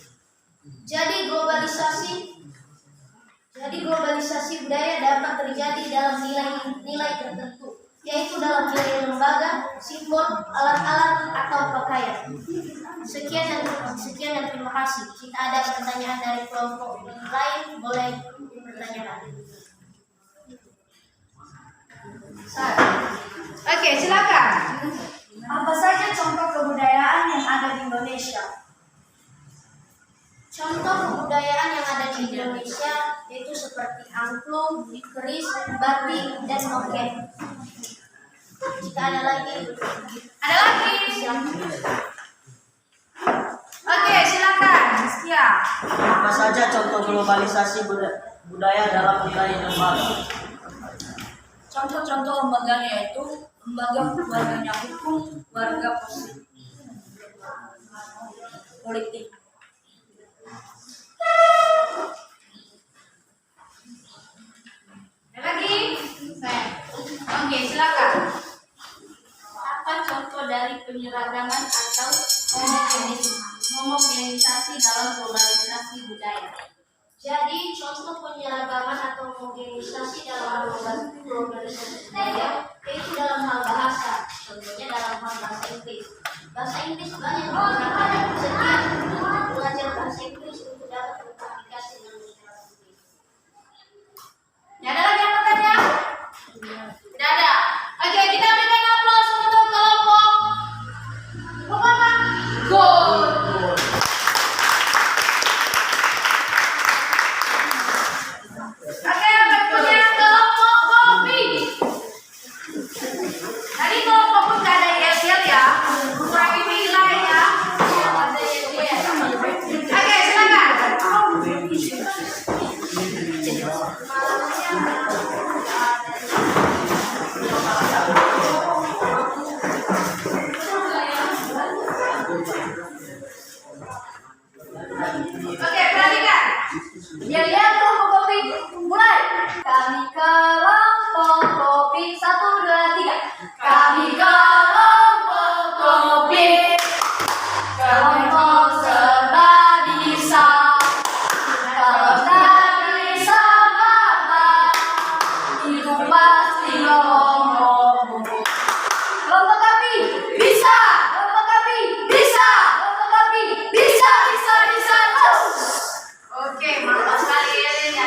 Jadi globalisasi budaya dapat terjadi dalam nilai tertentu, yaitu dalam nilai lembaga, simbol, alat-alat, atau pakaian. Sekian dan terima kasih. Jika ada pertanyaan dari kelompok lain, boleh dipertanyakan. Oke, silakan. Apa saja contoh kebudayaan yang ada di Indonesia? Contoh kebudayaan yang ada di Indonesia yaitu seperti angklung, keris, batik, dan noken. Jika ada lagi, Oke, silakan. Rizkia. Apa saja contoh globalisasi budaya dalam nilai lembaga? Contoh-contoh lembaganya yaitu lembaga keluarganya hukum, warga politik. Ada lagi? Oke, silakan. Apa contoh dari penyeragaman atau homogenisasi dalam globalisasi budaya? jadi contoh penyeragaman atau homogenisasi dalam globalisasi budaya yaitu dalam hal bahasa. Contohnya dalam hal bahasa Inggris. Bahasa Inggris banyak digunakan setiap belajar bahasa Inggris untuk dapat berkomunikasi dengan masyarakat Inggris. Ada lagi yang bertanya? Tidak ada. Oke, kita berikan aplaus untuk kelompok apa? Gold. Oke, berikutnya kelompok kopi. Tadi kelompok pun gak ada yel ya. Kurang nilai ya. Oke, silakan. Oke, perhatikan. Dia kelompok kopi. Mulai. Kami kelompok kopi. 1, 2, 3. Kami kelompok kopi. Kelompok serba bisa. Kalau tak bisa apa, itu pasti kelompokmu. Kelompok kopi bisa. Kelompok kopi bisa. Kelompok kopi bisa. Terus. Oke, mantap sekali ya.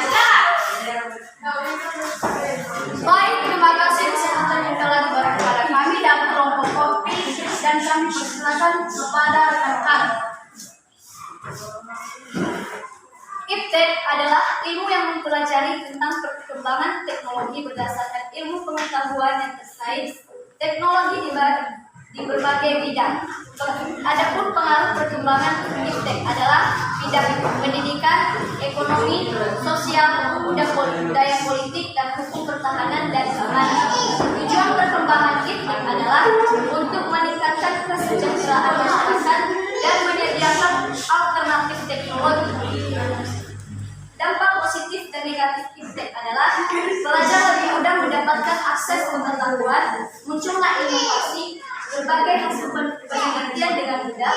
Baik, terima kasih kesempatan yang telah diberikan kepada kami dan kelompok kopi, dan kami persilakan kepada rekan-rekan. Iptek adalah ilmu yang mempelajari tentang perkembangan teknologi berdasarkan ilmu pengetahuan yang terkait teknologi di berbagai bidang. Adapun pengaruh perkembangan Iptek adalah bidang pendidikan, ekonomi, sosial, budaya politik, dan hukum pertahanan dan keamanan. Tujuan perkembangan Iptek adalah untuk meningkatkan kesejahteraan masyarakat dan menyediakan alternatif teknologi. Dampak positif dan negatif Iptek adalah pelajar lebih mudah mendapatkan akses pengetahuan, muncullah inovasi, berbagai hasil penelitian dengan mudah,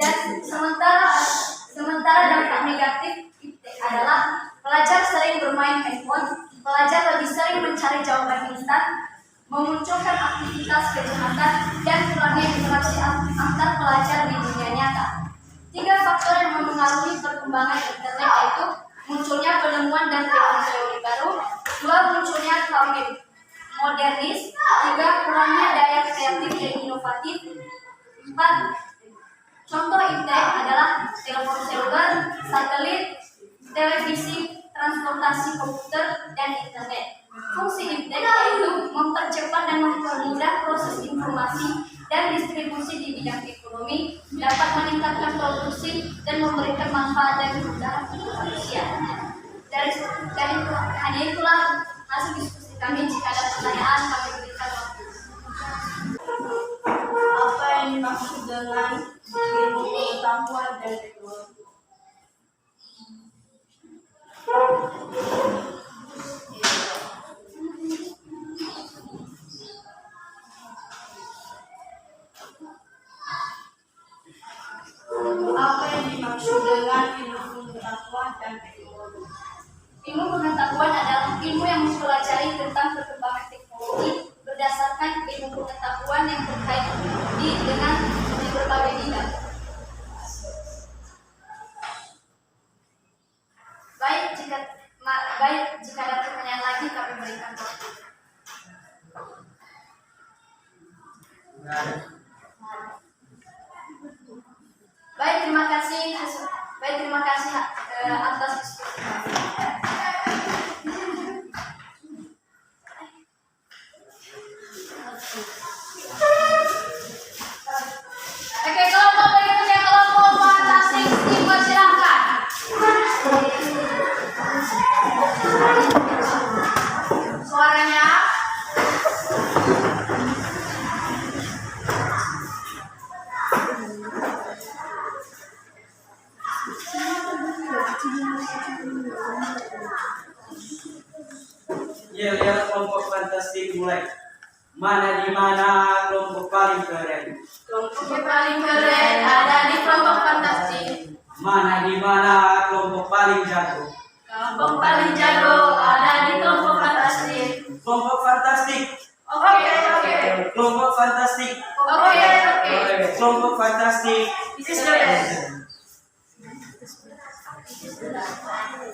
dan sementara dampak negatif Iptek adalah pelajar sering bermain handphone, pelajar lebih sering mencari jawaban instan, memunculkan aktivitas kejahatan, dan kurangnya interaksi antar pelajar di dunia nyata. 3 faktor yang mempengaruhi perkembangan internet yaitu munculnya penemuan dan teknologi baru, 2 munculnya kaum modernis, 3 kurangnya daya kreatif dan inovatif, 4 contoh Iptek adalah telepon seluler, satelit, televisi, transportasi komputer, dan internet. Fungsi Iptek yaitu mempercepat dan mempermudah proses informasi dan distribusi di bidang ekonomi, dapat meningkatkan produksi dan memberikan manfaat dan kemudahan untuk manusia. Dari hanya itulah hasil diskusi kami. Jika ada pertanyaan, kami berikan waktu. Apa yang dimaksud dengan ilmu pengetahuan dan teknologi? Ilmu pengetahuan adalah ilmu yang mempelajari tentang perkembangan teknologi berdasarkan ilmu pengetahuan yang terkait dengan berbagai bidang. Baik, jika ada pertanyaan lagi kami berikan waktu. Baik, terima kasih atas diskusi kami. Oke, kelompok berikutnya kelompok fantastik, dipersilahkan. Suaranya. Ya, lihat kelompok fantastik mulai. Mana di mana kelompok paling keren? Kelompok yang paling keren ada di kelompok fantastik. Mana di mana kelompok paling jago? Kelompok paling jago ada di kelompok fantastik. Kelompok fantastik. Oke. Kelompok fantastik. Oke. Kelompok fantastik. This is the best.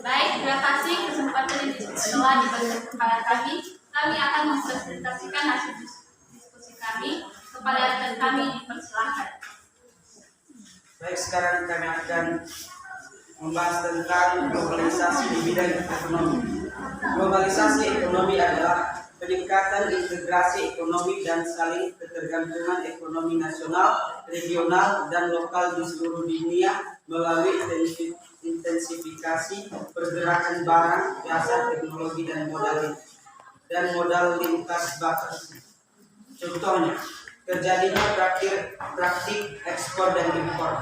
Baik, terima kasih kesempatan yang telah diberikan kepada kami. Kami akan mempresentasikan hasil diskusi kami kepada rekan kami, dipersilahkan. Baik, sekarang kami akan membahas tentang globalisasi di bidang ekonomi. Globalisasi ekonomi adalah peningkatan integrasi ekonomi dan saling ketergantungan ekonomi nasional, regional, dan lokal di seluruh dunia melalui intensifikasi pergerakan barang, jasa, teknologi, dan modal lintas batas. Contohnya, terjadinya praktik ekspor dan impor.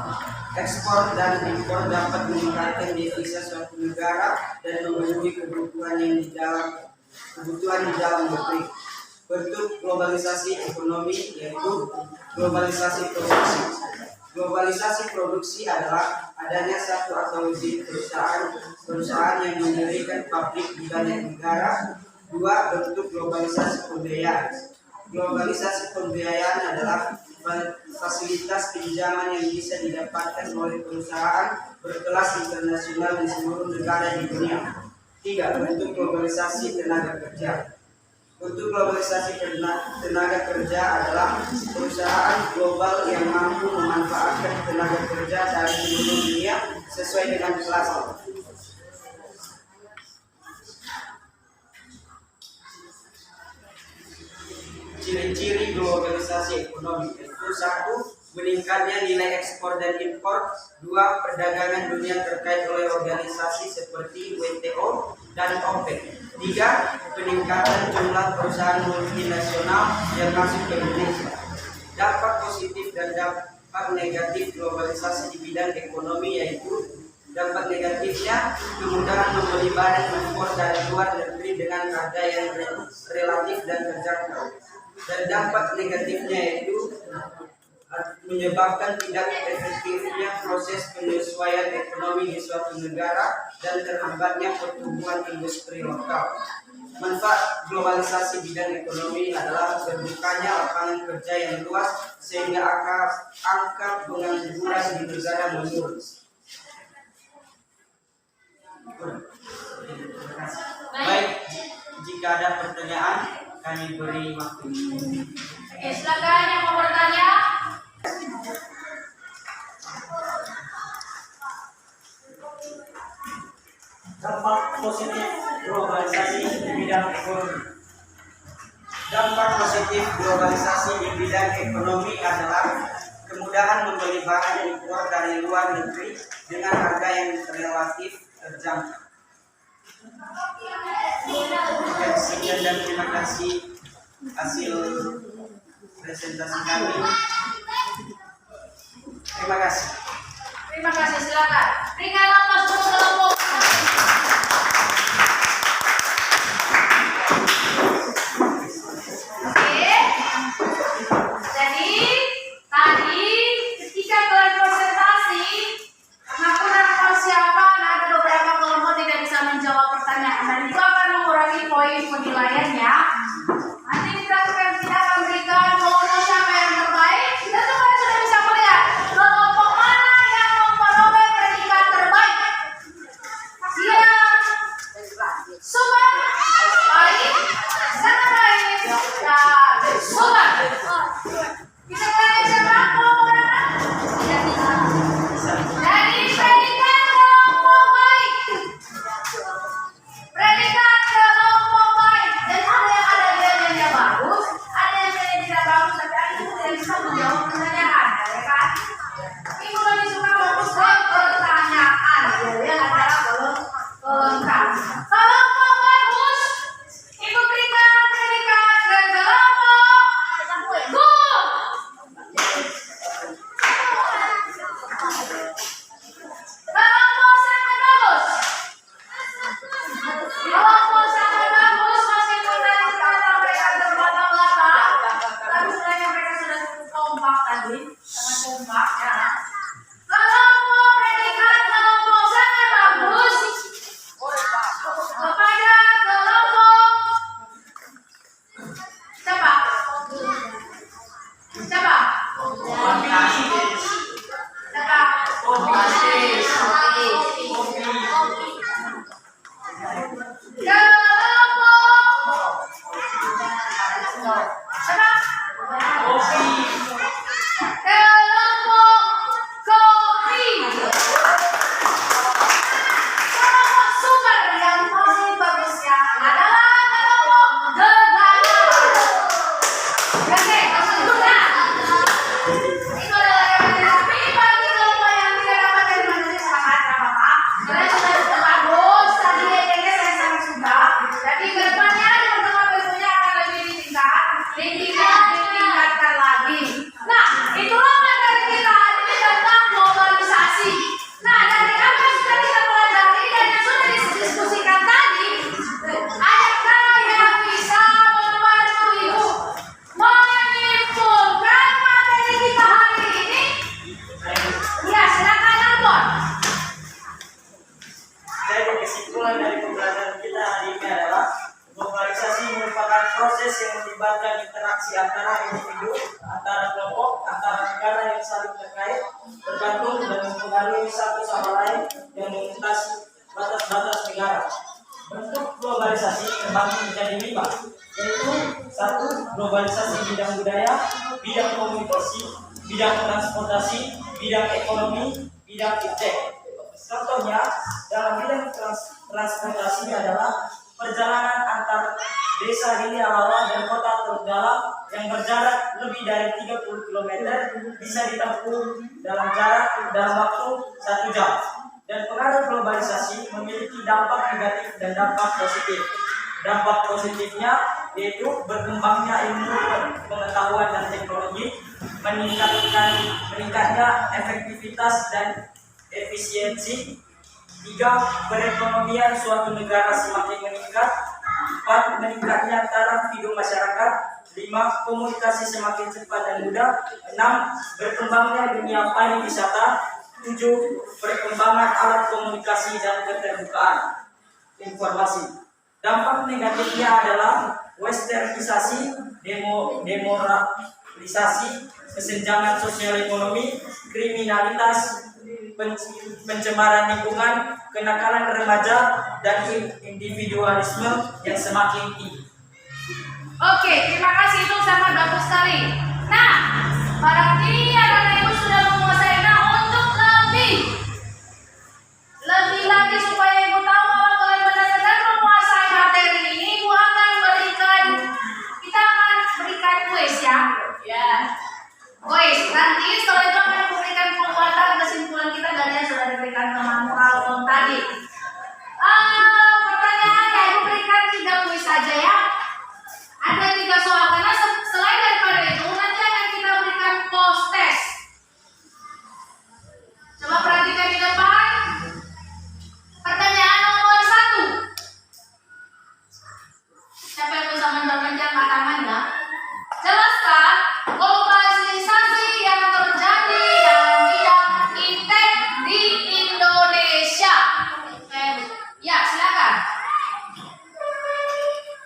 Ekspor dan impor dapat meningkatkan devisa suatu negara dan memenuhi kebutuhan di dalam negeri. Bentuk globalisasi ekonomi yaitu globalisasi produksi. Globalisasi produksi adalah adanya satu atau lebih perusahaan yang mendirikan pabrik di banyak negara. Dua, bentuk globalisasi pembiayaan. Globalisasi pembiayaan adalah fasilitas pinjaman yang bisa didapatkan oleh perusahaan berkelas internasional di seluruh negara di dunia. Tiga, bentuk globalisasi tenaga kerja. Bentuk globalisasi tenaga kerja adalah perusahaan global yang mampu memanfaatkan tenaga kerja dari seluruh dunia sesuai dengan kelas. Ciri-ciri globalisasi ekonomi yaitu satu, meningkatnya nilai ekspor dan impor. Dua, perdagangan dunia terkait oleh organisasi seperti WTO dan OPEC. Tiga, peningkatan jumlah perusahaan multinasional yang masuk ke Indonesia. Dampak positif dan dampak negatif globalisasi di bidang ekonomi yaitu dampak negatifnya kemudahan membeli barang impor dari luar negeri dengan harga yang relatif dan terjangkau. Dan dampak negatifnya yaitu menyebabkan tidak efektifnya proses penyesuaian ekonomi di suatu negara dan terhambatnya pertumbuhan industri lokal. Manfaat globalisasi bidang ekonomi adalah terbukanya lapangan kerja yang luas sehingga angka pengangguran di negara menurun. Baik, jika ada pertanyaan kami beri waktu. Oke, silakan yang mau bertanya. Dampak positif globalisasi di bidang ekonomi. Dampak positif globalisasi di bidang ekonomi adalah kemudahan membeli barang impor dari luar negeri dengan harga yang relatif terjangkau. Sekian dan terima kasih hasil presentasi kami. Terima kasih. Terima kasih, silakan. Berikan nafas dulu kelompok. Oke. Jadi tadi ketika kalian presentasi karena kurang persiapan ada beberapa kelompok tidak bisa menjawab pertanyaan. Kelompok bagus. Ibu berikan predikat dan kelompok good. Kelompok sangat bagus. Kelompok sangat bagus meskipun tadi kita sampaikan terbata-bata, tapi sebenarnya mereka sudah cukup kompak tadi, sangat kompak ya. Kelompok predikat kelompok sangat bagus kepada kelompok siapa? Siapa? Ditingkatkan lagi. Nah, itulah materi kita hari ini tentang globalisasi. Nah, dari apa yang sudah kita pelajari dan yang sudah didiskusikan tadi, adakah yang bisa membantu Ibu menyimpulkan materi kita hari ini? Ya, silakan Ambon. Jadi kesimpulan dari pembelajaran kita hari ini adalah globalisasi merupakan proses yang melibatkan interaksi antara individu, antara kelompok, antara negara yang saling terkait, bergantung dan mempengaruhi satu sama lain yang melintasi batas-batas negara. Bentuk globalisasi terbagi menjadi 5, yaitu 1. Globalisasi bidang budaya, bidang komunikasi, bidang transportasi, bidang ekonomi, bidang iptek. Contohnya, dalam bidang transportasi adalah perjalanan antar desa Hilialawa dan kota terdalam yang berjarak lebih dari 30 km bisa ditempuh dalam waktu 1 jam. Dan pengaruh globalisasi memiliki dampak negatif dan dampak positif. Dampak positifnya yaitu berkembangnya ilmu pengetahuan dan teknologi, meningkatnya efektivitas dan efisiensi. 3. Perekonomian suatu negara semakin meningkat. 4. Meningkatnya taraf hidup masyarakat. 5. Komunikasi semakin cepat dan mudah. 6. Berkembangnya dunia pariwisata. 7. Perkembangan alat komunikasi dan keterbukaan informasi. Dampak negatifnya adalah westernisasi, demoralisasi, kesenjangan sosial ekonomi, kriminalitas, pencemaran lingkungan, kenakalan remaja, dan individualisme yang semakin tinggi. Oke, terima kasih, itu sangat bagus sekali. Nah, berarti anak-anak Ibu sudah menguasai. Nah, untuk lebih lagi supaya Ibu tahu bahwa kalian benar-benar menguasai materi ini, Ibu akan kita akan berikan kuis ya. Ya. Kuis. Nanti setelah itu akan memberikan penguatan kesimpulan kita dari yang sudah diberikan teman Alton tadi. Pertanyaannya Ibu berikan 3 kuis saja ya. Ada 3 soal karena selain daripada itu nanti akan kita berikan post test. Coba perhatikan di depan. Pertanyaan nomor 1. Siapa yang bisa menjawabnya angkat tangan ya? Jelaskan globalisasi yang terjadi dalam bidang iptek di Indonesia. Ya, silakan.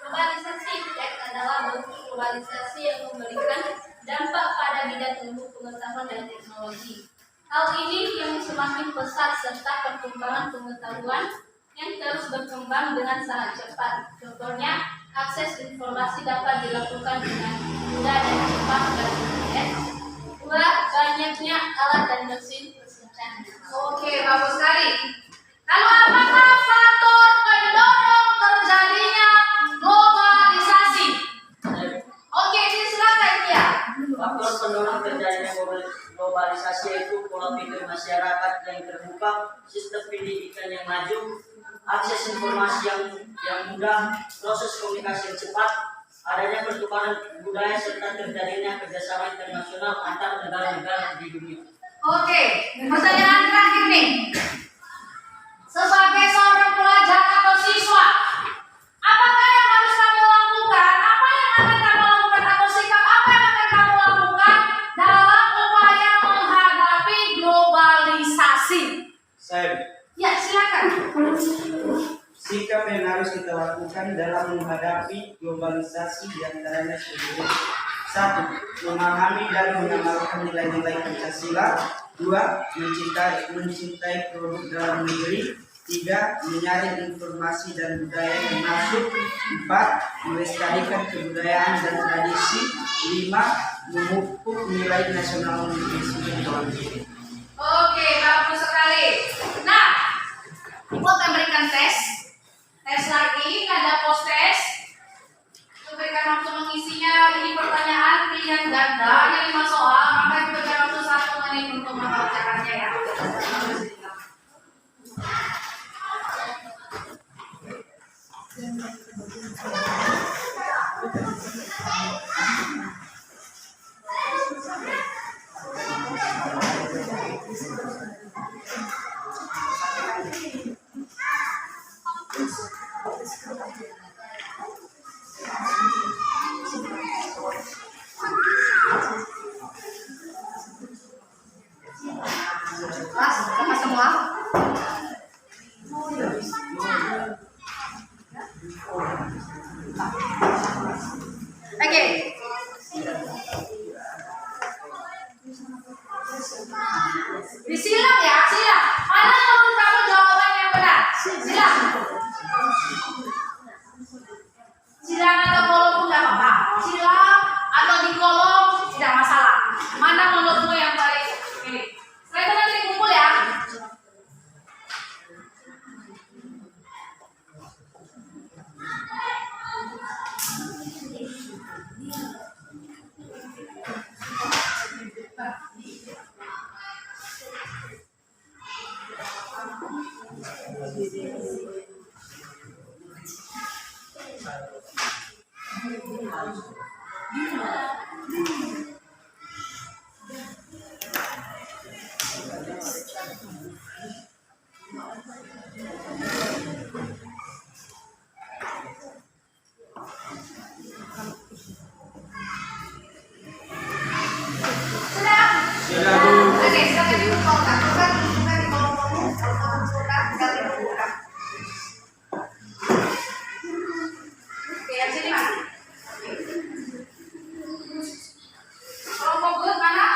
Globalisasi iptek adalah bentuk globalisasi yang memberikan dampak pada bidang ilmu pengetahuan dan teknologi. Hal ini yang semakin pesat serta perkembangan pengetahuan yang terus berkembang dengan sangat cepat. Contohnya, akses informasi dapat dilakukan dengan mudah dan cepat dari internet. 2. Banyaknya alat dan mesin canggih. Oke, bagus sekali. Lalu apakah faktor pendorong terjadinya globalisasi? Oke, ini silakan ya. Faktor pendorong terjadinya globalisasi yaitu pola pikir masyarakat yang terbuka, sistem pendidikan yang maju, akses informasi yang mudah, proses komunikasi yang cepat, adanya pertukaran budaya serta terjadinya kerjasama internasional antar negara-negara di dunia. Oke, pertanyaan terakhir nih. Sebagai seorang pelajar atau siswa, apakah yang harus kamu lakukan? Apa yang akan kamu lakukan atau sikap apa yang akan kamu lakukan dalam upaya menghadapi globalisasi? Saya, Ya, silakan. sikap yang harus kita lakukan dalam menghadapi globalisasi diantaranya sebagai berikut. 1. Memahami dan mengamalkan nilai-nilai Pancasila. 2. Mencintai produk dalam negeri. 3. Menyaring informasi dan budaya yang masuk. 4. Melestarikan kebudayaan dan tradisi. 5. Memupuk nilai nasional Indonesia dalam diri. Oke, bagus sekali. Nah, Ibu akan berikan tes lagi, ada post tes. Berikan waktu mengisinya. Ini pertanyaan pilihan ganda yang 5 soal, maka diberikan waktu 1 menit untuk mengerjakannya ya. Kelas, lepas semua. Oke. Disilang ya, silang. Mana menurut kamu jawaban yang benar? Silang. Silang atau kolom pun tidak apa-apa. Silang atau di kolom tidak masalah. Mana menurutmu yang paling ini? Setelah itu nanti dikumpul ya. Oke, silakan dibuka. Buka di kolom komen. Kalau kamu suka, ganti buka. Oke, yang sini mana? Kelompok good mana?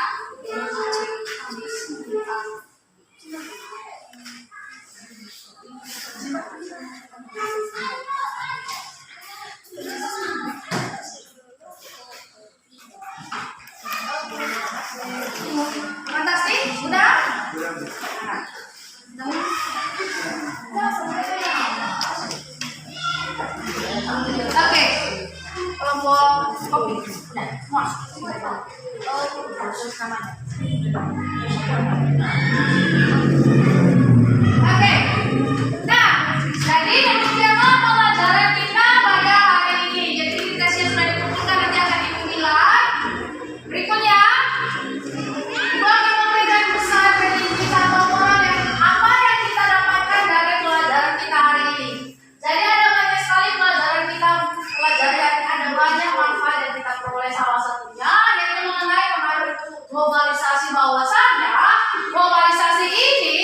Fantastik, udah? Oke, kelompok kopi, udah, semua. Oke, nah, jadi demikian pelajaran kita pada hari ini. Jadi tesnya sudah dikumpulkan, nanti akan dinilai. Berikutnya, Ibu akan memberikan pesan dari indikator yang apa yang kita dapatkan dari pelajaran kita hari ini. Jadi ada banyak sekali pelajaran kita pelajari, ada banyak manfaat yang kita peroleh. Salah satunya yaitu mengenai pengaruh globalisasi, bahwasannya globalisasi ini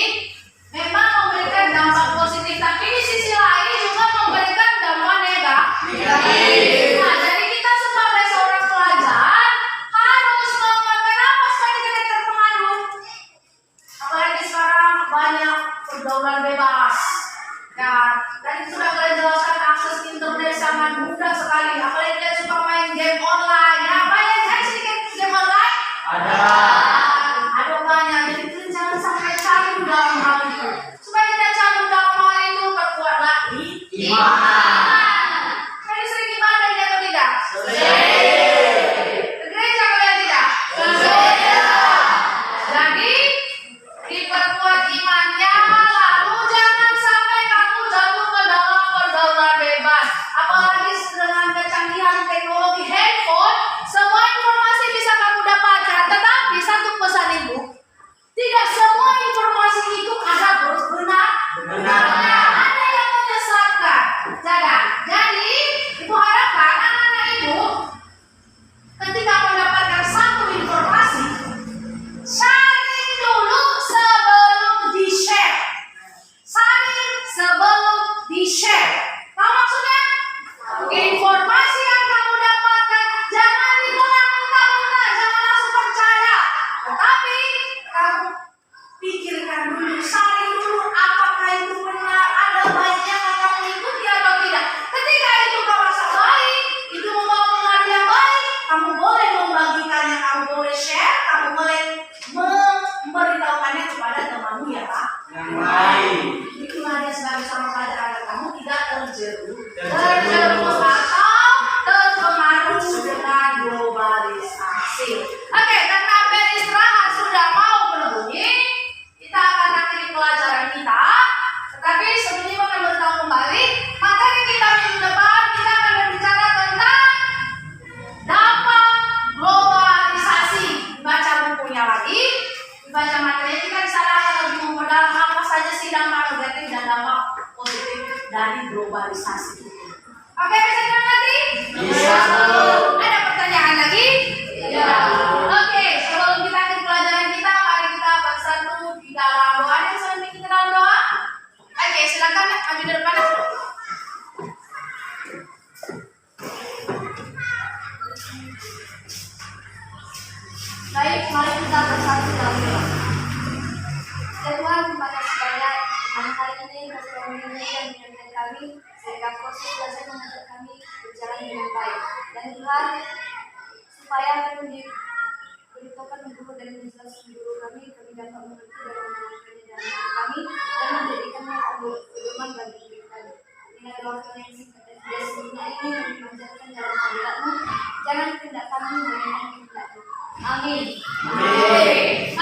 memang memberikan dampak positif, tapi di sisi lain juga memberikan dampak negatif. Nah, jadi kita sebagai seorang pelajar harus melakukan apa supaya kita terpengaruh. Apalagi sekarang banyak pergaulan bebas. Dan tadi sudah kalian jelaskan akses internet sangat mudah sekali. Apalagi dia suka main game online. Ya, banyak sih game online. Ada banyak. Jadi kalian jangan sampai candu dalam hal itu. Supaya tidak candu dalam hal itu, perkuatlah iman. Kalian sering ibadah atau tidak? Ke gereja kalian tidak? Jadi diperkuat imannya, lalu jangan sampai kamu jatuh ke terjerumus atau terpengaruh dengan globalisasi. Oke, karena bel istirahat sudah mau berbunyi, kita akan akhiri pelajaran kita. Tetapi sebelum kami beritahu kembali, materi kita minggu depan kita akan berbicara tentang dampak globalisasi. Baca bukunya lagi, dibaca materi kita di sana akan lebih memperdalam apa saja sih dampak negatif dan dampak positif dari globalisasi. Oke, bisa dimengerti? Bisa. Ada pertanyaan lagi? Iya. Oke, sebelum kita akhiri pelajaran kita, mari kita bersatu di dalam doa. Ada yang bisa memimpin kita dalam doa? Oke, silakan maju ke depan. Baik, mari kita bersatu dalam doa. Ya Tuhan, terima kasih banyak malam hari ini Kau telah membimbing dan menyampaikan kami sehingga proses belajar mengajar kami berjalan dengan baik. Dan Tuhan, supaya kami diberitakan guru dan menjelaskan guru kami dapat mengerti dan mengajarkannya dalam hidup kami dan menjadikannya pedoman bagi hidup kami. Dengan doa kami yang singkat dan tidak sempurna ini kami panjatkan dalam hadirat-Mu. Jangan kehendak kami, melainkan kehendak-Mu. Amin. Amin.